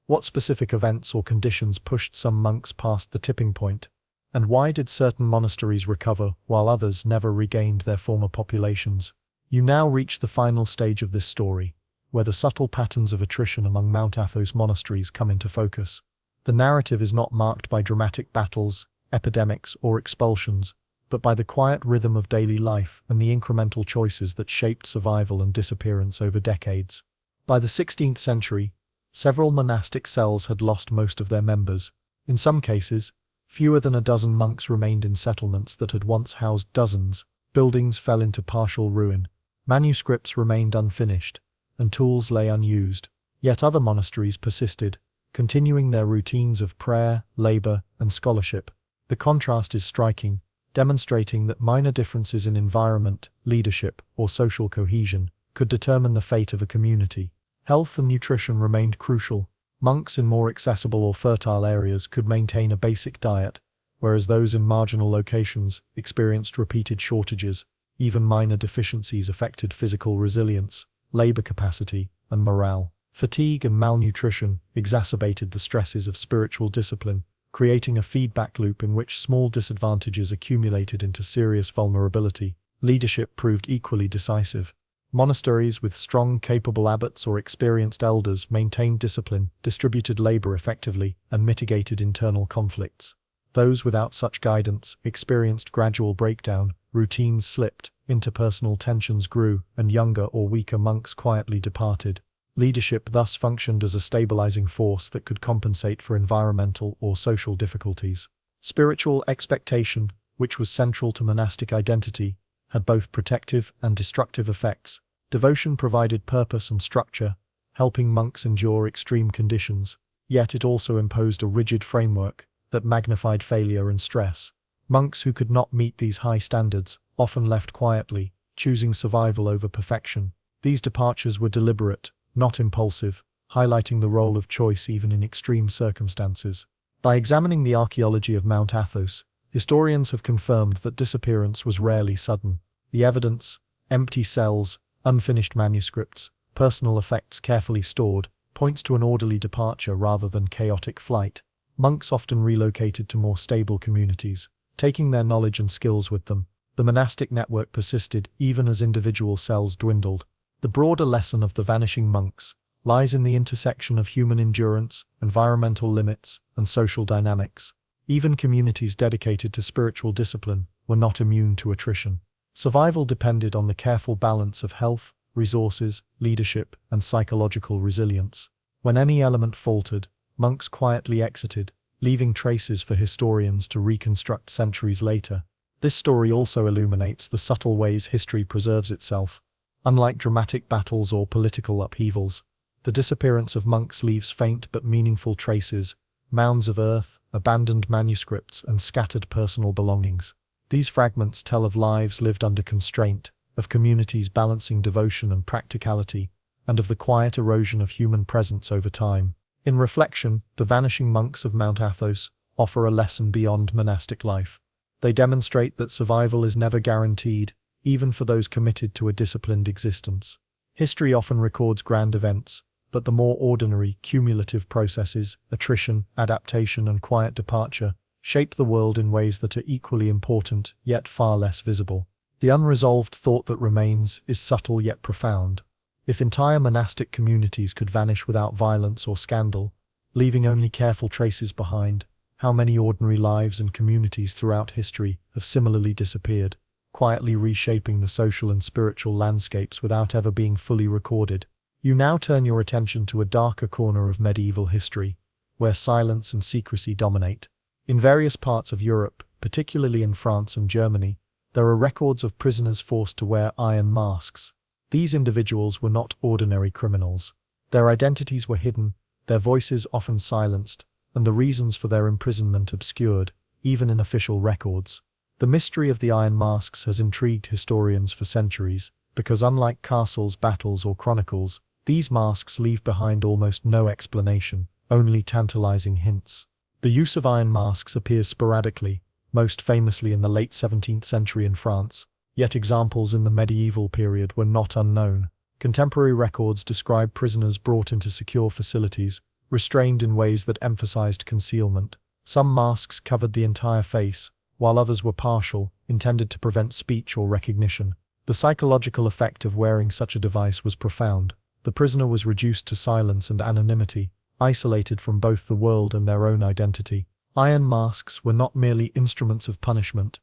what specific events or conditions pushed some monks past the tipping point? And why did certain monasteries recover while others never regained their former populations? You now reach the final stage of this story, where the subtle patterns of attrition among Mount Athos monasteries come into focus. The narrative is not marked by dramatic battles, epidemics, or expulsions, but by the quiet rhythm of daily life and the incremental choices that shaped survival and disappearance over decades. By the 16th century, several monastic cells had lost most of their members. In some cases, fewer than a dozen monks remained in settlements that had once housed dozens. Buildings fell into partial ruin. Manuscripts remained unfinished, and tools lay unused. Yet other monasteries persisted, continuing their routines of prayer, labor, and scholarship. The contrast is striking, demonstrating that minor differences in environment, leadership, or social cohesion could determine the fate of a community. Health and nutrition remained crucial. Monks in more accessible or fertile areas could maintain a basic diet, whereas those in marginal locations experienced repeated shortages. Even minor deficiencies affected physical resilience, labor capacity, and morale. Fatigue and malnutrition exacerbated the stresses of spiritual discipline, creating a feedback loop in which small disadvantages accumulated into serious vulnerability. Leadership proved equally decisive. Monasteries with strong, capable abbots or experienced elders maintained discipline, distributed labor effectively, and mitigated internal conflicts. Those without such guidance experienced gradual breakdown, routines slipped, interpersonal tensions grew, and younger or weaker monks quietly departed. Leadership thus functioned as a stabilizing force that could compensate for environmental or social difficulties. Spiritual expectation, which was central to monastic identity, had both protective and destructive effects. Devotion provided purpose and structure, helping monks endure extreme conditions, yet it also imposed a rigid framework that magnified failure and stress. Monks who could not meet these high standards often left quietly, choosing survival over perfection. These departures were deliberate, not impulsive, highlighting the role of choice even in extreme circumstances. By examining the archaeology of Mount Athos, historians have confirmed that disappearance was rarely sudden. The evidence, empty cells, unfinished manuscripts, personal effects carefully stored, points to an orderly departure rather than chaotic flight. Monks often relocated to more stable communities, taking their knowledge and skills with them. The monastic network persisted even as individual cells dwindled. The broader lesson of the vanishing monks lies in the intersection of human endurance, environmental limits, and social dynamics. Even communities dedicated to spiritual discipline were not immune to attrition. Survival depended on the careful balance of health, resources, leadership, and psychological resilience. When any element faltered, monks quietly exited, leaving traces for historians to reconstruct centuries later. This story also illuminates the subtle ways history preserves itself. Unlike dramatic battles or political upheavals, the disappearance of monks leaves faint but meaningful traces: mounds of earth, abandoned manuscripts, and scattered personal belongings. These fragments tell of lives lived under constraint, of communities balancing devotion and practicality, and of the quiet erosion of human presence over time. In reflection, the vanishing monks of Mount Athos offer a lesson beyond monastic life. They demonstrate that survival is never guaranteed, even for those committed to a disciplined existence. History often records grand events, but the more ordinary, cumulative processes, attrition, adaptation, and quiet departure, shape the world in ways that are equally important, yet far less visible. The unresolved thought that remains is subtle yet profound. If entire monastic communities could vanish without violence or scandal, leaving only careful traces behind, how many ordinary lives and communities throughout history have similarly disappeared, quietly reshaping the social and spiritual landscapes without ever being fully recorded? You now turn your attention to a darker corner of medieval history, where silence and secrecy dominate. In various parts of Europe, particularly in France and Germany, there are records of prisoners forced to wear iron masks. These individuals were not ordinary criminals. Their identities were hidden, their voices often silenced, and the reasons for their imprisonment obscured, even in official records. The mystery of the iron masks has intrigued historians for centuries, because unlike castles, battles, or chronicles, these masks leave behind almost no explanation, only tantalizing hints. The use of iron masks appears sporadically, most famously in the late 17th century in France, yet examples in the medieval period were not unknown. Contemporary records describe prisoners brought into secure facilities, restrained in ways that emphasized concealment. Some masks covered the entire face, while others were partial, intended to prevent speech or recognition. The psychological effect of wearing such a device was profound. The prisoner was reduced to silence and anonymity, isolated from both the world and their own identity. Iron masks were not merely instruments of punishment.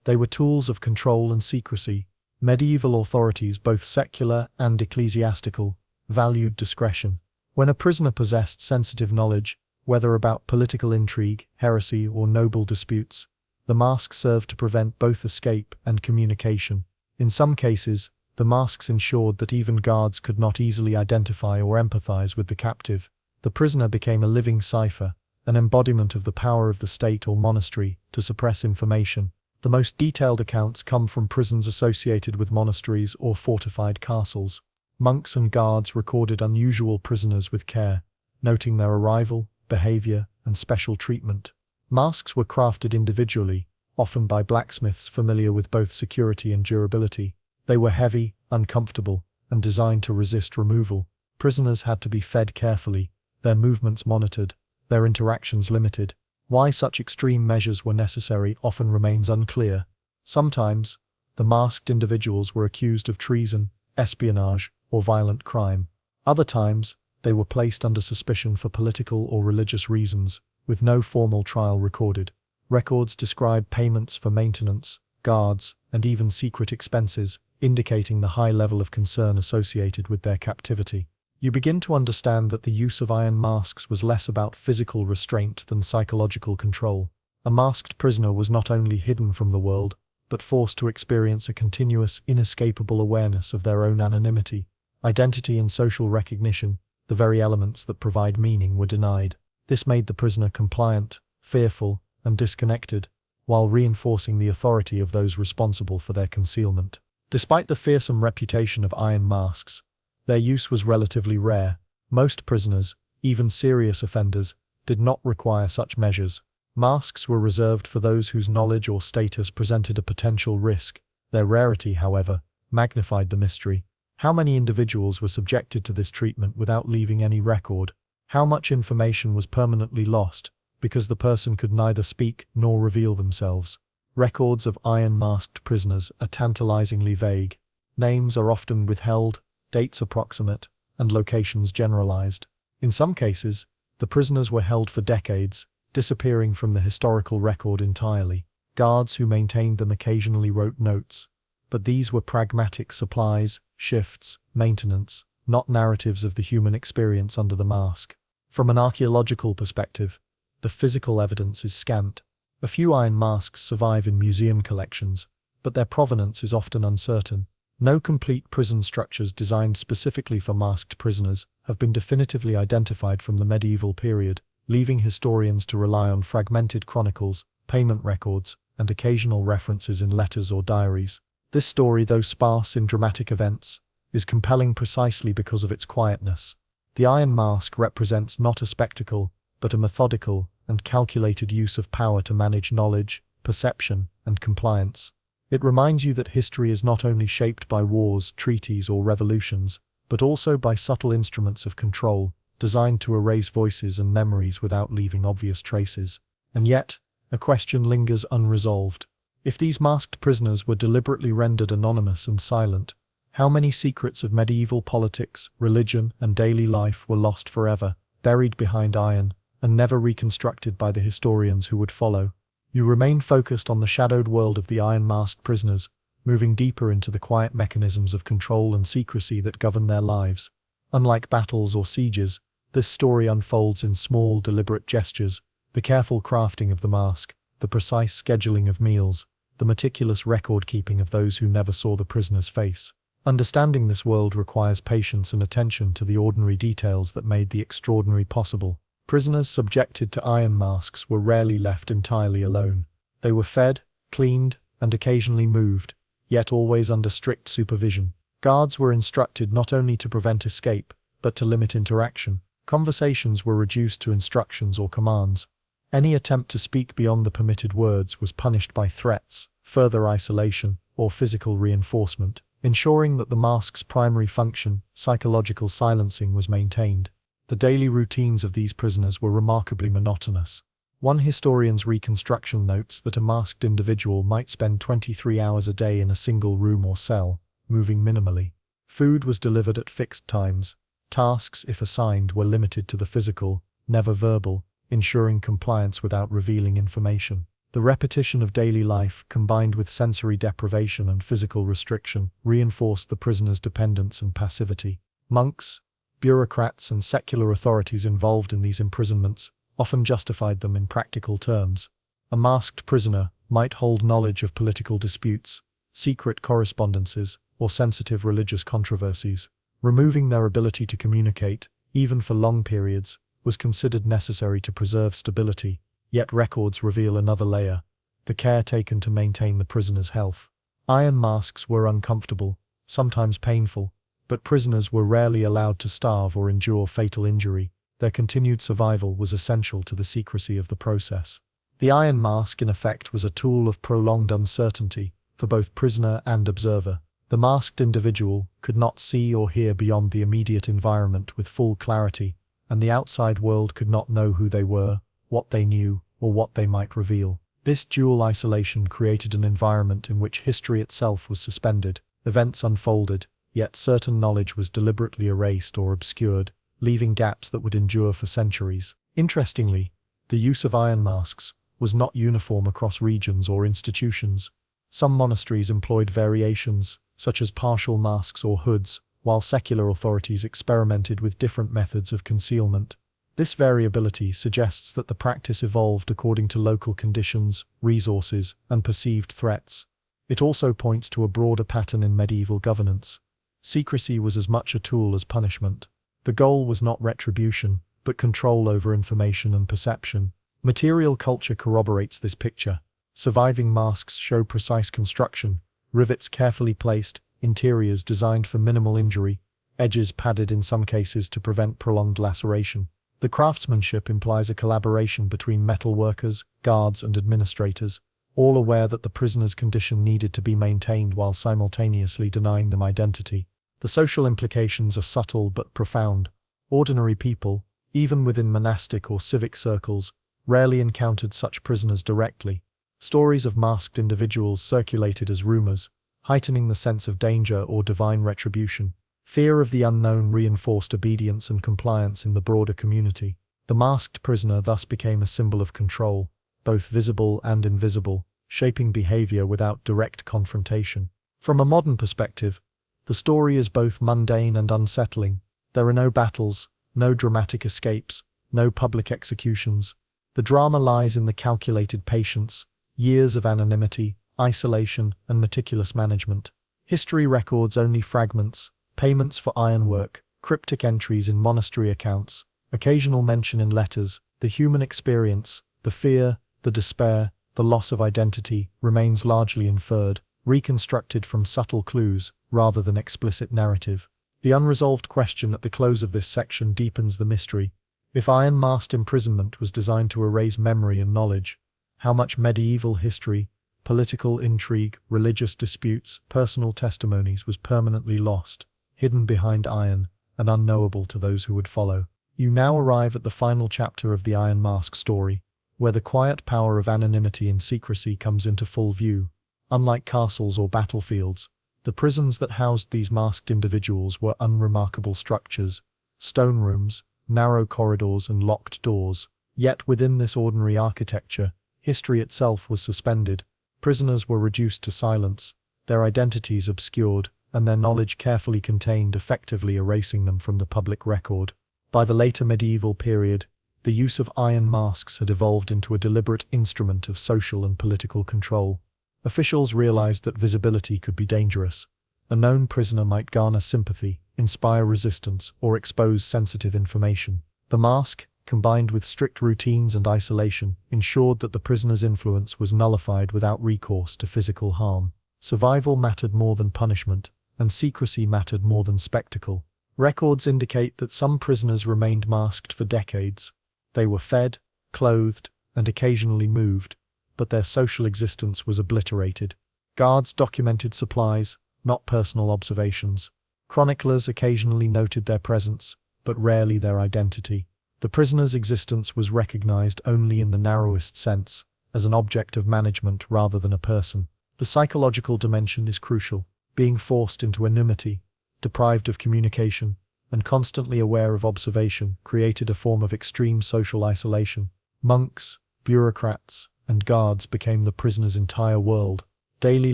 They were tools of control and secrecy. Medieval authorities, both secular and ecclesiastical, valued discretion. When a prisoner possessed sensitive knowledge, whether about political intrigue, heresy, or noble disputes, the mask served to prevent both escape and communication. In some cases, the masks ensured that even guards could not easily identify or empathize with the captive. The prisoner became a living cipher, an embodiment of the power of the state or monastery to suppress information. The most detailed accounts come from prisons associated with monasteries or fortified castles. Monks and guards recorded unusual prisoners with care, noting their arrival, behavior, and special treatment. Masks were crafted individually, often by blacksmiths familiar with both security and durability. They were heavy, uncomfortable, and designed to resist removal. Prisoners had to be fed carefully, their movements monitored, their interactions limited. Why such extreme measures were necessary often remains unclear. Sometimes, the masked individuals were accused of treason, espionage, or violent crime. Other times, they were placed under suspicion for political or religious reasons, with no formal trial recorded. Records describe payments for maintenance, guards, and even secret expenses, indicating the high level of concern associated with their captivity. You begin to understand that the use of iron masks was less about physical restraint than psychological control. A masked prisoner was not only hidden from the world, but forced to experience a continuous, inescapable awareness of their own anonymity. Identity and social recognition, the very elements that provide meaning, were denied. This made the prisoner compliant, fearful, and disconnected, while reinforcing the authority of those responsible for their concealment. Despite the fearsome reputation of iron masks, their use was relatively rare. Most prisoners, even serious offenders, did not require such measures. Masks were reserved for those whose knowledge or status presented a potential risk. Their rarity, however, magnified the mystery. How many individuals were subjected to this treatment without leaving any record? How much information was permanently lost because the person could neither speak nor reveal themselves? Records of iron-masked prisoners are tantalizingly vague. Names are often withheld, dates approximate, and locations generalized. In some cases, the prisoners were held for decades, disappearing from the historical record entirely. Guards who maintained them occasionally wrote notes, but these were pragmatic supplies, shifts, maintenance, not narratives of the human experience under the mask. From an archaeological perspective, the physical evidence is scant. A few iron masks survive in museum collections, but their provenance is often uncertain. No complete prison structures designed specifically for masked prisoners have been definitively identified from the medieval period, leaving historians to rely on fragmented chronicles, payment records, and occasional references in letters or diaries. This story, though sparse in dramatic events, is compelling precisely because of its quietness. The iron mask represents not a spectacle, but a methodical and calculated use of power to manage knowledge, perception, and compliance. It reminds you that history is not only shaped by wars, treaties, or revolutions, but also by subtle instruments of control, designed to erase voices and memories without leaving obvious traces. And yet, a question lingers unresolved. If these masked prisoners were deliberately rendered anonymous and silent, how many secrets of medieval politics, religion, and daily life were lost forever, buried behind iron, and never reconstructed by the historians who would follow? You remain focused on the shadowed world of the iron-masked prisoners, moving deeper into the quiet mechanisms of control and secrecy that govern their lives. Unlike battles or sieges, this story unfolds in small, deliberate gestures: the careful crafting of the mask, the precise scheduling of meals, the meticulous record-keeping of those who never saw the prisoner's face. Understanding this world requires patience and attention to the ordinary details that made the extraordinary possible. Prisoners subjected to iron masks were rarely left entirely alone. They were fed, cleaned, and occasionally moved, yet always under strict supervision. Guards were instructed not only to prevent escape, but to limit interaction. Conversations were reduced to instructions or commands. Any attempt to speak beyond the permitted words was punished by threats, further isolation, or physical reinforcement, ensuring that the mask's primary function, psychological silencing, was maintained. The daily routines of these prisoners were remarkably monotonous. One historian's reconstruction notes that a masked individual might spend 23 hours a day in a single room or cell, moving minimally. Food was delivered at fixed times. Tasks, if assigned, were limited to the physical, never verbal, ensuring compliance without revealing information. The repetition of daily life, combined with sensory deprivation and physical restriction, reinforced the prisoner's dependence and passivity. Monks, bureaucrats, and secular authorities involved in these imprisonments often justified them in practical terms. A masked prisoner might hold knowledge of political disputes, secret correspondences, or sensitive religious controversies. Removing their ability to communicate, even for long periods, was considered necessary to preserve stability. Yet records reveal another layer: the care taken to maintain the prisoner's health. Iron masks were uncomfortable, sometimes painful, but prisoners were rarely allowed to starve or endure fatal injury. Their continued survival was essential to the secrecy of the process. The iron mask, in effect, was a tool of prolonged uncertainty for both prisoner and observer. The masked individual could not see or hear beyond the immediate environment with full clarity, and the outside world could not know who they were, what they knew, or what they might reveal. This dual isolation created an environment in which history itself was suspended. Events unfolded, yet certain knowledge was deliberately erased or obscured, leaving gaps that would endure for centuries. Interestingly, the use of iron masks was not uniform across regions or institutions. Some monasteries employed variations, such as partial masks or hoods, while secular authorities experimented with different methods of concealment. This variability suggests that the practice evolved according to local conditions, resources, and perceived threats. It also points to a broader pattern in medieval governance. Secrecy was as much a tool as punishment. The goal was not retribution, but control over information and perception. Material culture corroborates this picture. Surviving masks show precise construction, rivets carefully placed, interiors designed for minimal injury, edges padded in some cases to prevent prolonged laceration. The craftsmanship implies a collaboration between metal workers, guards, and administrators, all aware that the prisoner's condition needed to be maintained while simultaneously denying them identity. The social implications are subtle but profound. Ordinary people, even within monastic or civic circles, rarely encountered such prisoners directly. Stories of masked individuals circulated as rumors, heightening the sense of danger or divine retribution. Fear of the unknown reinforced obedience and compliance in the broader community. The masked prisoner thus became a symbol of control, both visible and invisible, shaping behavior without direct confrontation. From a modern perspective, the story is both mundane and unsettling. There are no battles, no dramatic escapes, no public executions. The drama lies in the calculated patience, years of anonymity, isolation, and meticulous management. History records only fragments, payments for ironwork, cryptic entries in monastery accounts, occasional mention in letters. The human experience, the fear, the despair, the loss of identity, remains largely inferred, reconstructed from subtle clues, rather than explicit narrative. The unresolved question at the close of this section deepens the mystery. If iron-masked imprisonment was designed to erase memory and knowledge, how much medieval history, political intrigue, religious disputes, personal testimonies was permanently lost, hidden behind iron, and unknowable to those who would follow? You now arrive at the final chapter of the Iron Mask story, where the quiet power of anonymity and secrecy comes into full view. Unlike castles or battlefields, the prisons that housed these masked individuals were unremarkable structures, stone rooms, narrow corridors, and locked doors. Yet within this ordinary architecture, history itself was suspended. Prisoners were reduced to silence, their identities obscured, and their knowledge carefully contained, effectively erasing them from the public record. By the later medieval period, the use of iron masks had evolved into a deliberate instrument of social and political control. Officials realized that visibility could be dangerous. A known prisoner might garner sympathy, inspire resistance, or expose sensitive information. The mask, combined with strict routines and isolation, ensured that the prisoner's influence was nullified without recourse to physical harm. Survival mattered more than punishment, and secrecy mattered more than spectacle. Records indicate that some prisoners remained masked for decades. They were fed, clothed, and occasionally moved, but their social existence was obliterated. Guards documented supplies, not personal observations. Chroniclers occasionally noted their presence, but rarely their identity. The prisoner's existence was recognized only in the narrowest sense, as an object of management rather than a person. The psychological dimension is crucial. Being forced into anonymity, deprived of communication, and constantly aware of observation created a form of extreme social isolation. Monks, bureaucrats, and guards became the prisoner's entire world. Daily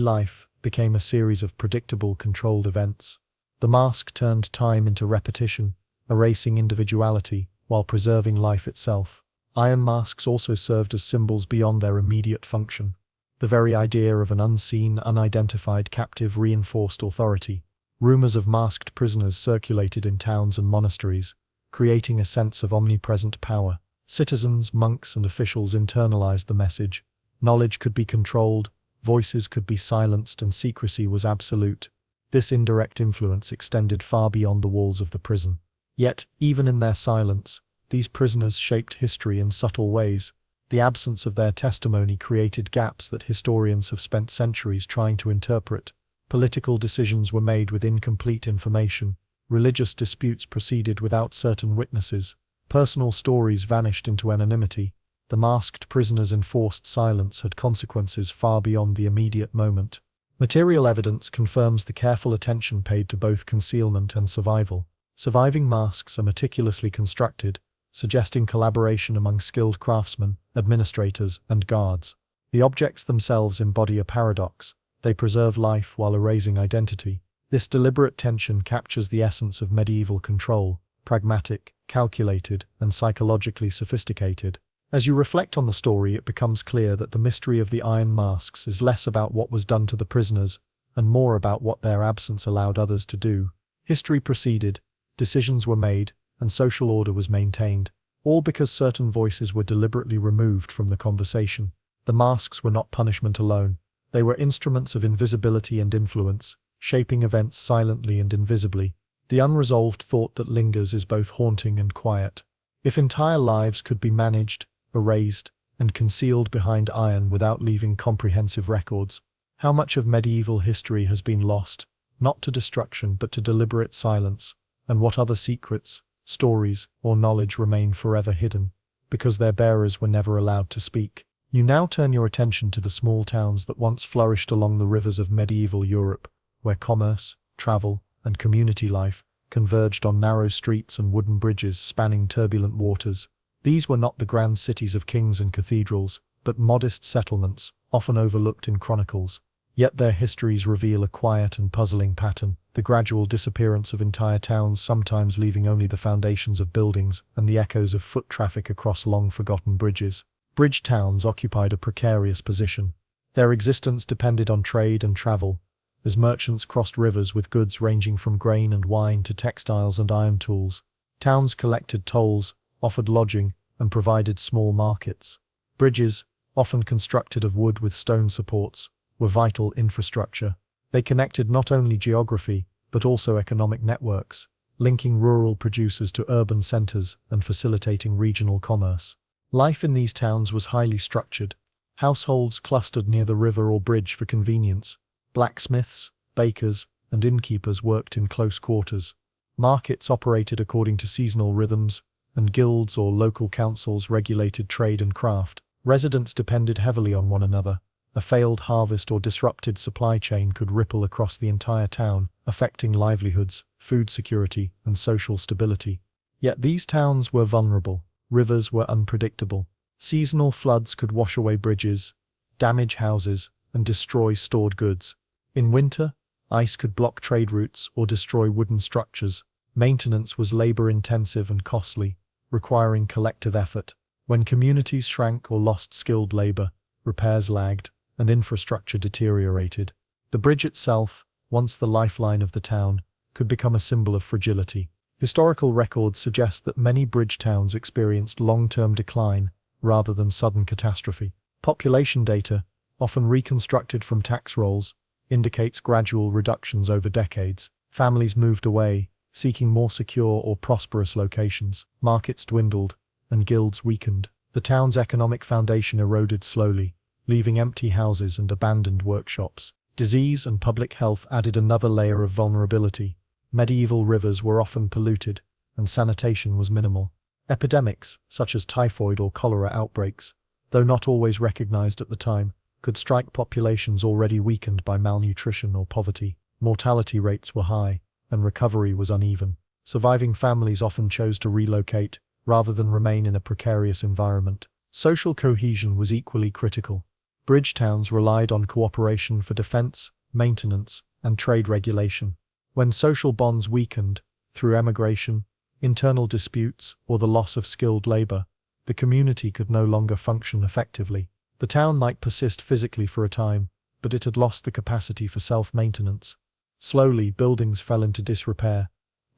life became a series of predictable, controlled events. The mask turned time into repetition, erasing individuality while preserving life itself. Iron masks also served as symbols beyond their immediate function. The very idea of an unseen, unidentified captive reinforced authority. Rumors of masked prisoners circulated in towns and monasteries, creating a sense of omnipresent power. Citizens, monks, and officials internalized the message. Knowledge could be controlled, voices could be silenced, and secrecy was absolute. This indirect influence extended far beyond the walls of the prison. Yet, even in their silence, these prisoners shaped history in subtle ways. The absence of their testimony created gaps that historians have spent centuries trying to interpret. Political decisions were made with incomplete information. Religious disputes proceeded without certain witnesses. Personal stories vanished into anonymity. The masked prisoner's enforced silence had consequences far beyond the immediate moment. Material evidence confirms the careful attention paid to both concealment and survival. Surviving masks are meticulously constructed, suggesting collaboration among skilled craftsmen, administrators, and guards. The objects themselves embody a paradox. They preserve life while erasing identity. This deliberate tension captures the essence of medieval control: pragmatic, calculated, and psychologically sophisticated. As you reflect on the story, it becomes clear that the mystery of the iron masks is less about what was done to the prisoners, and more about what their absence allowed others to do. History proceeded, decisions were made, and social order was maintained, all because certain voices were deliberately removed from the conversation. The masks were not punishment alone. They were instruments of invisibility and influence, shaping events silently and invisibly. The unresolved thought that lingers is both haunting and quiet. If entire lives could be managed, erased, and concealed behind iron without leaving comprehensive records, how much of medieval history has been lost, not to destruction but to deliberate silence, and what other secrets, stories, or knowledge remain forever hidden, because their bearers were never allowed to speak. You now turn your attention to the small towns that once flourished along the rivers of medieval Europe, where commerce, travel, and community life converged on narrow streets and wooden bridges spanning turbulent waters. These were not the grand cities of kings and cathedrals, but modest settlements, often overlooked in chronicles. Yet their histories reveal a quiet and puzzling pattern, the gradual disappearance of entire towns, sometimes leaving only the foundations of buildings and the echoes of foot traffic across long-forgotten bridges. Bridge towns occupied a precarious position. Their existence depended on trade and travel, as merchants crossed rivers with goods ranging from grain and wine to textiles and iron tools. Towns collected tolls, offered lodging, and provided small markets. Bridges, often constructed of wood with stone supports, were vital infrastructure. They connected not only geography, but also economic networks, linking rural producers to urban centers and facilitating regional commerce. Life in these towns was highly structured. Households clustered near the river or bridge for convenience. Blacksmiths, bakers, and innkeepers worked in close quarters. Markets operated according to seasonal rhythms, and guilds or local councils regulated trade and craft. Residents depended heavily on one another. A failed harvest or disrupted supply chain could ripple across the entire town, affecting livelihoods, food security, and social stability. Yet these towns were vulnerable. Rivers were unpredictable. Seasonal floods could wash away bridges, damage houses, and destroy stored goods. In winter, ice could block trade routes or destroy wooden structures. Maintenance was labor-intensive and costly, requiring collective effort. When communities shrank or lost skilled labor, repairs lagged, and infrastructure deteriorated. The bridge itself, once the lifeline of the town, could become a symbol of fragility. Historical records suggest that many bridge towns experienced long-term decline rather than sudden catastrophe. Population data, often reconstructed from tax rolls, indicates gradual reductions over decades. Families moved away, seeking more secure or prosperous locations. Markets dwindled, and guilds weakened. The town's economic foundation eroded slowly, leaving empty houses and abandoned workshops. Disease and public health added another layer of vulnerability. Medieval rivers were often polluted, and sanitation was minimal. Epidemics, such as typhoid or cholera outbreaks, though not always recognized at the time, could strike populations already weakened by malnutrition or poverty. Mortality rates were high, and recovery was uneven. Surviving families often chose to relocate, rather than remain in a precarious environment. Social cohesion was equally critical. Bridge towns relied on cooperation for defense, maintenance, and trade regulation. When social bonds weakened, through emigration, internal disputes, or the loss of skilled labor, the community could no longer function effectively. The town might persist physically for a time, but it had lost the capacity for self-maintenance. Slowly, buildings fell into disrepair.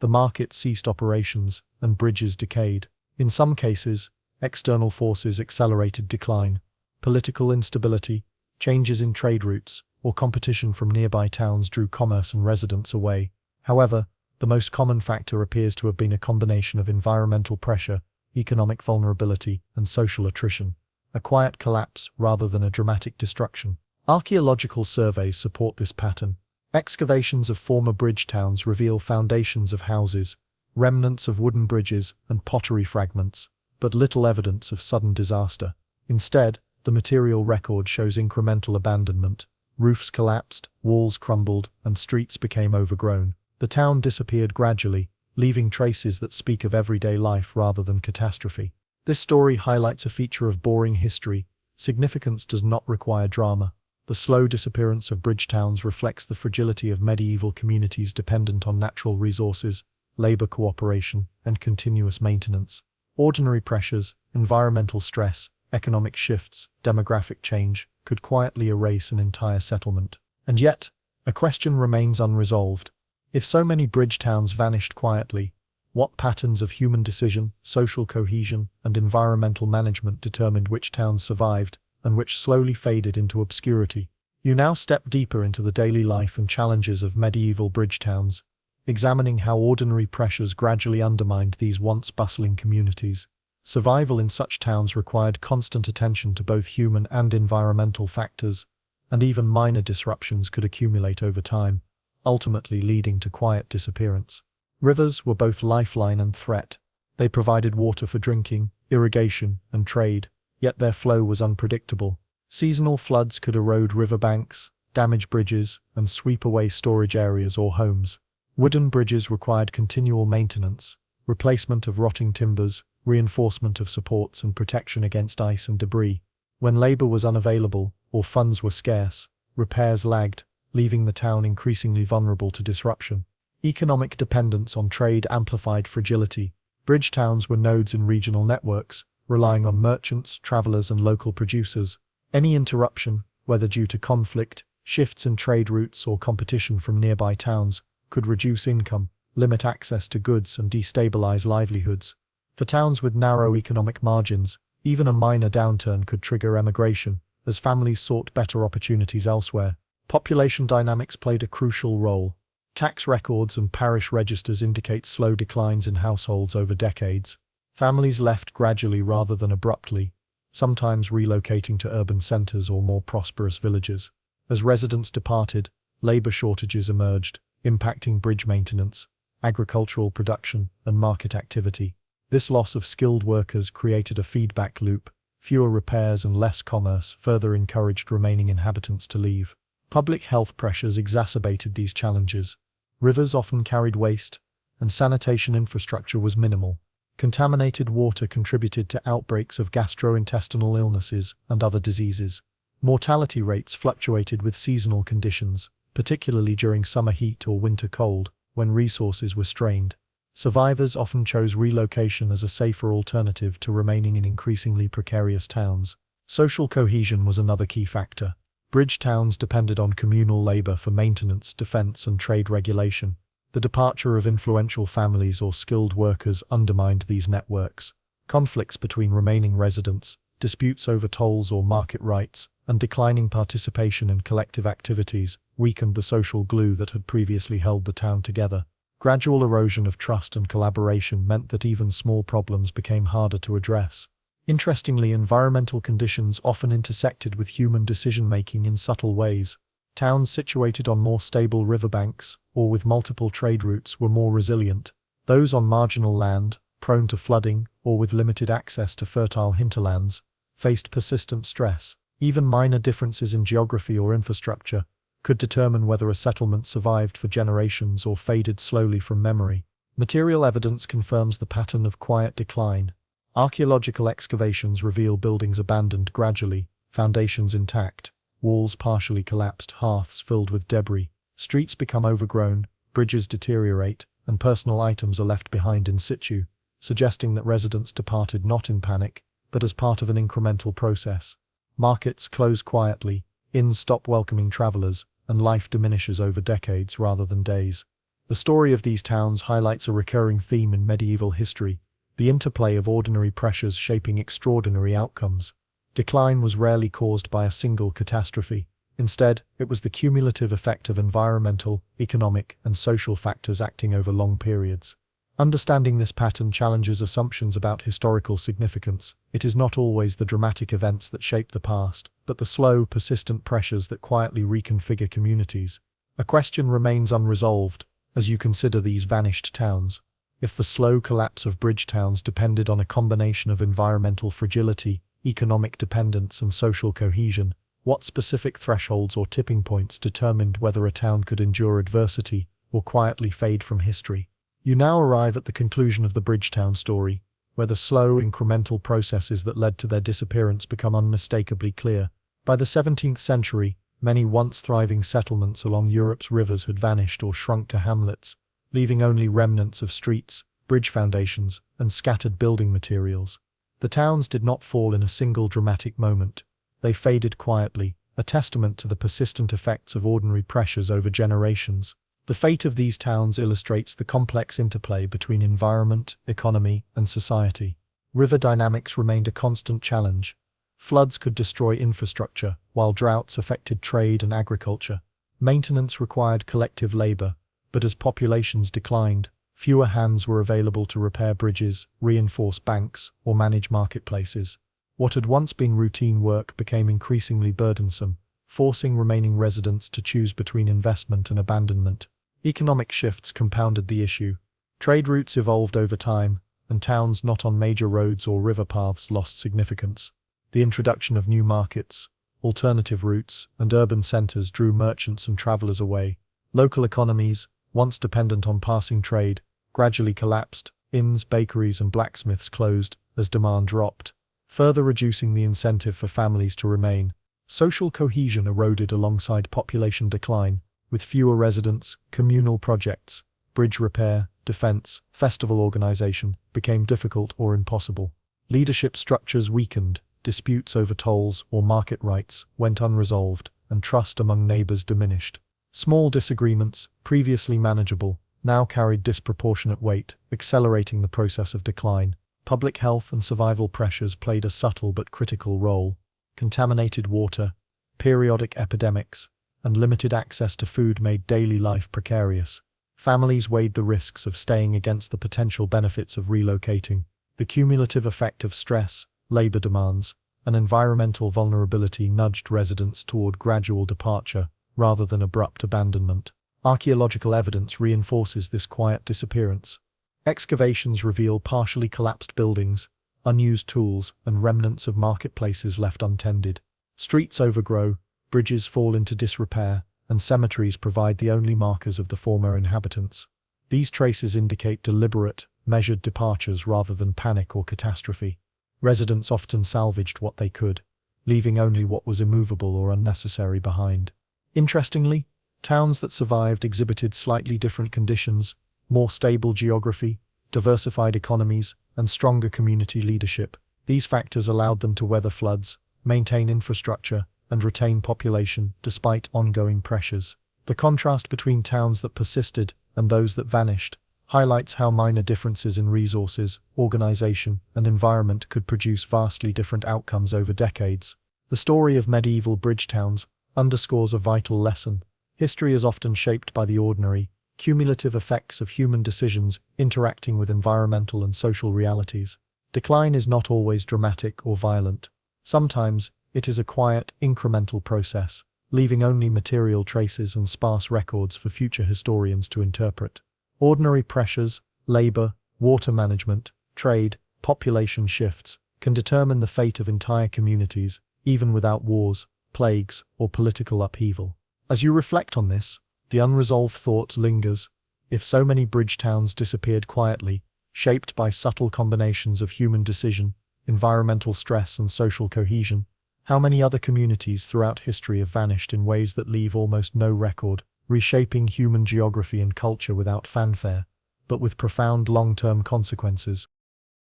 The market ceased operations, and bridges decayed. In some cases, external forces accelerated decline. Political instability, changes in trade routes, or competition from nearby towns drew commerce and residents away. However, the most common factor appears to have been a combination of environmental pressure, economic vulnerability, and social attrition. A quiet collapse rather than a dramatic destruction. Archaeological surveys support this pattern. Excavations of former bridge towns reveal foundations of houses, remnants of wooden bridges, and pottery fragments, but little evidence of sudden disaster. Instead, the material record shows incremental abandonment. Roofs collapsed, walls crumbled, and streets became overgrown. The town disappeared gradually, leaving traces that speak of everyday life rather than catastrophe. This story highlights a feature of boring history. Significance does not require drama. The slow disappearance of bridge towns reflects the fragility of medieval communities dependent on natural resources, labor cooperation, and continuous maintenance. Ordinary pressures, environmental stress, economic shifts, demographic change, could quietly erase an entire settlement. And yet, a question remains unresolved. If so many bridge towns vanished quietly, what patterns of human decision, social cohesion, and environmental management determined which towns survived, and which slowly faded into obscurity? You now step deeper into the daily life and challenges of medieval bridge towns, examining how ordinary pressures gradually undermined these once bustling communities. Survival in such towns required constant attention to both human and environmental factors, and even minor disruptions could accumulate over time, ultimately leading to quiet disappearance. Rivers were both lifeline and threat. They provided water for drinking, irrigation, and trade, yet their flow was unpredictable. Seasonal floods could erode riverbanks, damage bridges, and sweep away storage areas or homes. Wooden bridges required continual maintenance, replacement of rotting timbers, reinforcement of supports, and protection against ice and debris. When labor was unavailable, or funds were scarce, repairs lagged, leaving the town increasingly vulnerable to disruption. Economic dependence on trade amplified fragility. Bridge towns were nodes in regional networks, relying on merchants, travelers, and local producers. Any interruption, whether due to conflict, shifts in trade routes, or competition from nearby towns, could reduce income, limit access to goods, and destabilize livelihoods. For towns with narrow economic margins, even a minor downturn could trigger emigration, as families sought better opportunities elsewhere. Population dynamics played a crucial role. Tax records and parish registers indicate slow declines in households over decades. Families left gradually rather than abruptly, sometimes relocating to urban centers or more prosperous villages. As residents departed, labor shortages emerged, impacting bridge maintenance, agricultural production, and market activity. This loss of skilled workers created a feedback loop. Fewer repairs and less commerce further encouraged remaining inhabitants to leave. Public health pressures exacerbated these challenges. Rivers often carried waste, and sanitation infrastructure was minimal. Contaminated water contributed to outbreaks of gastrointestinal illnesses and other diseases. Mortality rates fluctuated with seasonal conditions, particularly during summer heat or winter cold, when resources were strained. Survivors often chose relocation as a safer alternative to remaining in increasingly precarious towns. Social cohesion was another key factor. Bridge towns depended on communal labor for maintenance, defense, and trade regulation. The departure of influential families or skilled workers undermined these networks. Conflicts between remaining residents, disputes over tolls or market rights, and declining participation in collective activities weakened the social glue that had previously held the town together. Gradual erosion of trust and collaboration meant that even small problems became harder to address. Interestingly, environmental conditions often intersected with human decision-making in subtle ways. Towns situated on more stable riverbanks, or with multiple trade routes, were more resilient. Those on marginal land, prone to flooding, or with limited access to fertile hinterlands, faced persistent stress. Even minor differences in geography or infrastructure could determine whether a settlement survived for generations or faded slowly from memory. Material evidence confirms the pattern of quiet decline. Archaeological excavations reveal buildings abandoned gradually, foundations intact, walls partially collapsed, hearths filled with debris. Streets become overgrown, bridges deteriorate, and personal items are left behind in situ, suggesting that residents departed not in panic, but as part of an incremental process. Markets close quietly, inns stop welcoming travelers, and life diminishes over decades rather than days. The story of these towns highlights a recurring theme in medieval history: the interplay of ordinary pressures shaping extraordinary outcomes. Decline was rarely caused by a single catastrophe. Instead, it was the cumulative effect of environmental, economic, and social factors acting over long periods. Understanding this pattern challenges assumptions about historical significance. It is not always the dramatic events that shape the past, but the slow, persistent pressures that quietly reconfigure communities. A question remains unresolved as you consider these vanished towns. If the slow collapse of bridge towns depended on a combination of environmental fragility, economic dependence, and social cohesion, what specific thresholds or tipping points determined whether a town could endure adversity or quietly fade from history? You now arrive at the conclusion of the Bridgetown story, where the slow, incremental processes that led to their disappearance become unmistakably clear. By the 17th century, many once thriving settlements along Europe's rivers had vanished or shrunk to hamlets, leaving only remnants of streets, bridge foundations, and scattered building materials. The towns did not fall in a single dramatic moment. They faded quietly, a testament to the persistent effects of ordinary pressures over generations. The fate of these towns illustrates the complex interplay between environment, economy, and society. River dynamics remained a constant challenge. Floods could destroy infrastructure, while droughts affected trade and agriculture. Maintenance required collective labor, but as populations declined, fewer hands were available to repair bridges, reinforce banks, or manage marketplaces. What had once been routine work became increasingly burdensome, forcing remaining residents to choose between investment and abandonment. Economic shifts compounded the issue. Trade routes evolved over time, and towns not on major roads or river paths lost significance. The introduction of new markets, alternative routes, and urban centers drew merchants and travelers away. Local economies, once dependent on passing trade, gradually collapsed. Inns, bakeries, and blacksmiths closed as demand dropped, further reducing the incentive for families to remain. Social cohesion eroded alongside population decline, with fewer residents. Communal projects, bridge repair, defense, festival organization became difficult or impossible. Leadership structures weakened, disputes over tolls or market rights went unresolved, and trust among neighbors diminished. Small disagreements, previously manageable, now carried disproportionate weight, accelerating the process of decline. Public health and survival pressures played a subtle but critical role. Contaminated water, periodic epidemics, and limited access to food made daily life precarious. Families weighed the risks of staying against the potential benefits of relocating. The cumulative effect of stress, labor demands, and environmental vulnerability nudged residents toward gradual departure rather than abrupt abandonment. Archaeological evidence reinforces this quiet disappearance. Excavations reveal partially collapsed buildings, unused tools, and remnants of marketplaces left untended. Streets overgrow, bridges fall into disrepair, and cemeteries provide the only markers of the former inhabitants. These traces indicate deliberate, measured departures rather than panic or catastrophe. Residents often salvaged what they could, leaving only what was immovable or unnecessary behind. Interestingly, towns that survived exhibited slightly different conditions: more stable geography, diversified economies, and stronger community leadership. These factors allowed them to weather floods, maintain infrastructure, and retain population despite ongoing pressures. The contrast between towns that persisted and those that vanished highlights how minor differences in resources, organization, and environment could produce vastly different outcomes over decades. The story of medieval bridge towns underscores a vital lesson. History is often shaped by the ordinary, cumulative effects of human decisions interacting with environmental and social realities. Decline is not always dramatic or violent. Sometimes, it is a quiet, incremental process, leaving only material traces and sparse records for future historians to interpret. Ordinary pressures, labor, water management, trade, population shifts, can determine the fate of entire communities, even without wars, plagues, or political upheaval. As you reflect on this, the unresolved thought lingers: if so many bridge towns disappeared quietly, shaped by subtle combinations of human decision, environmental stress, and social cohesion, how many other communities throughout history have vanished in ways that leave almost no record, reshaping human geography and culture without fanfare, but with profound long-term consequences?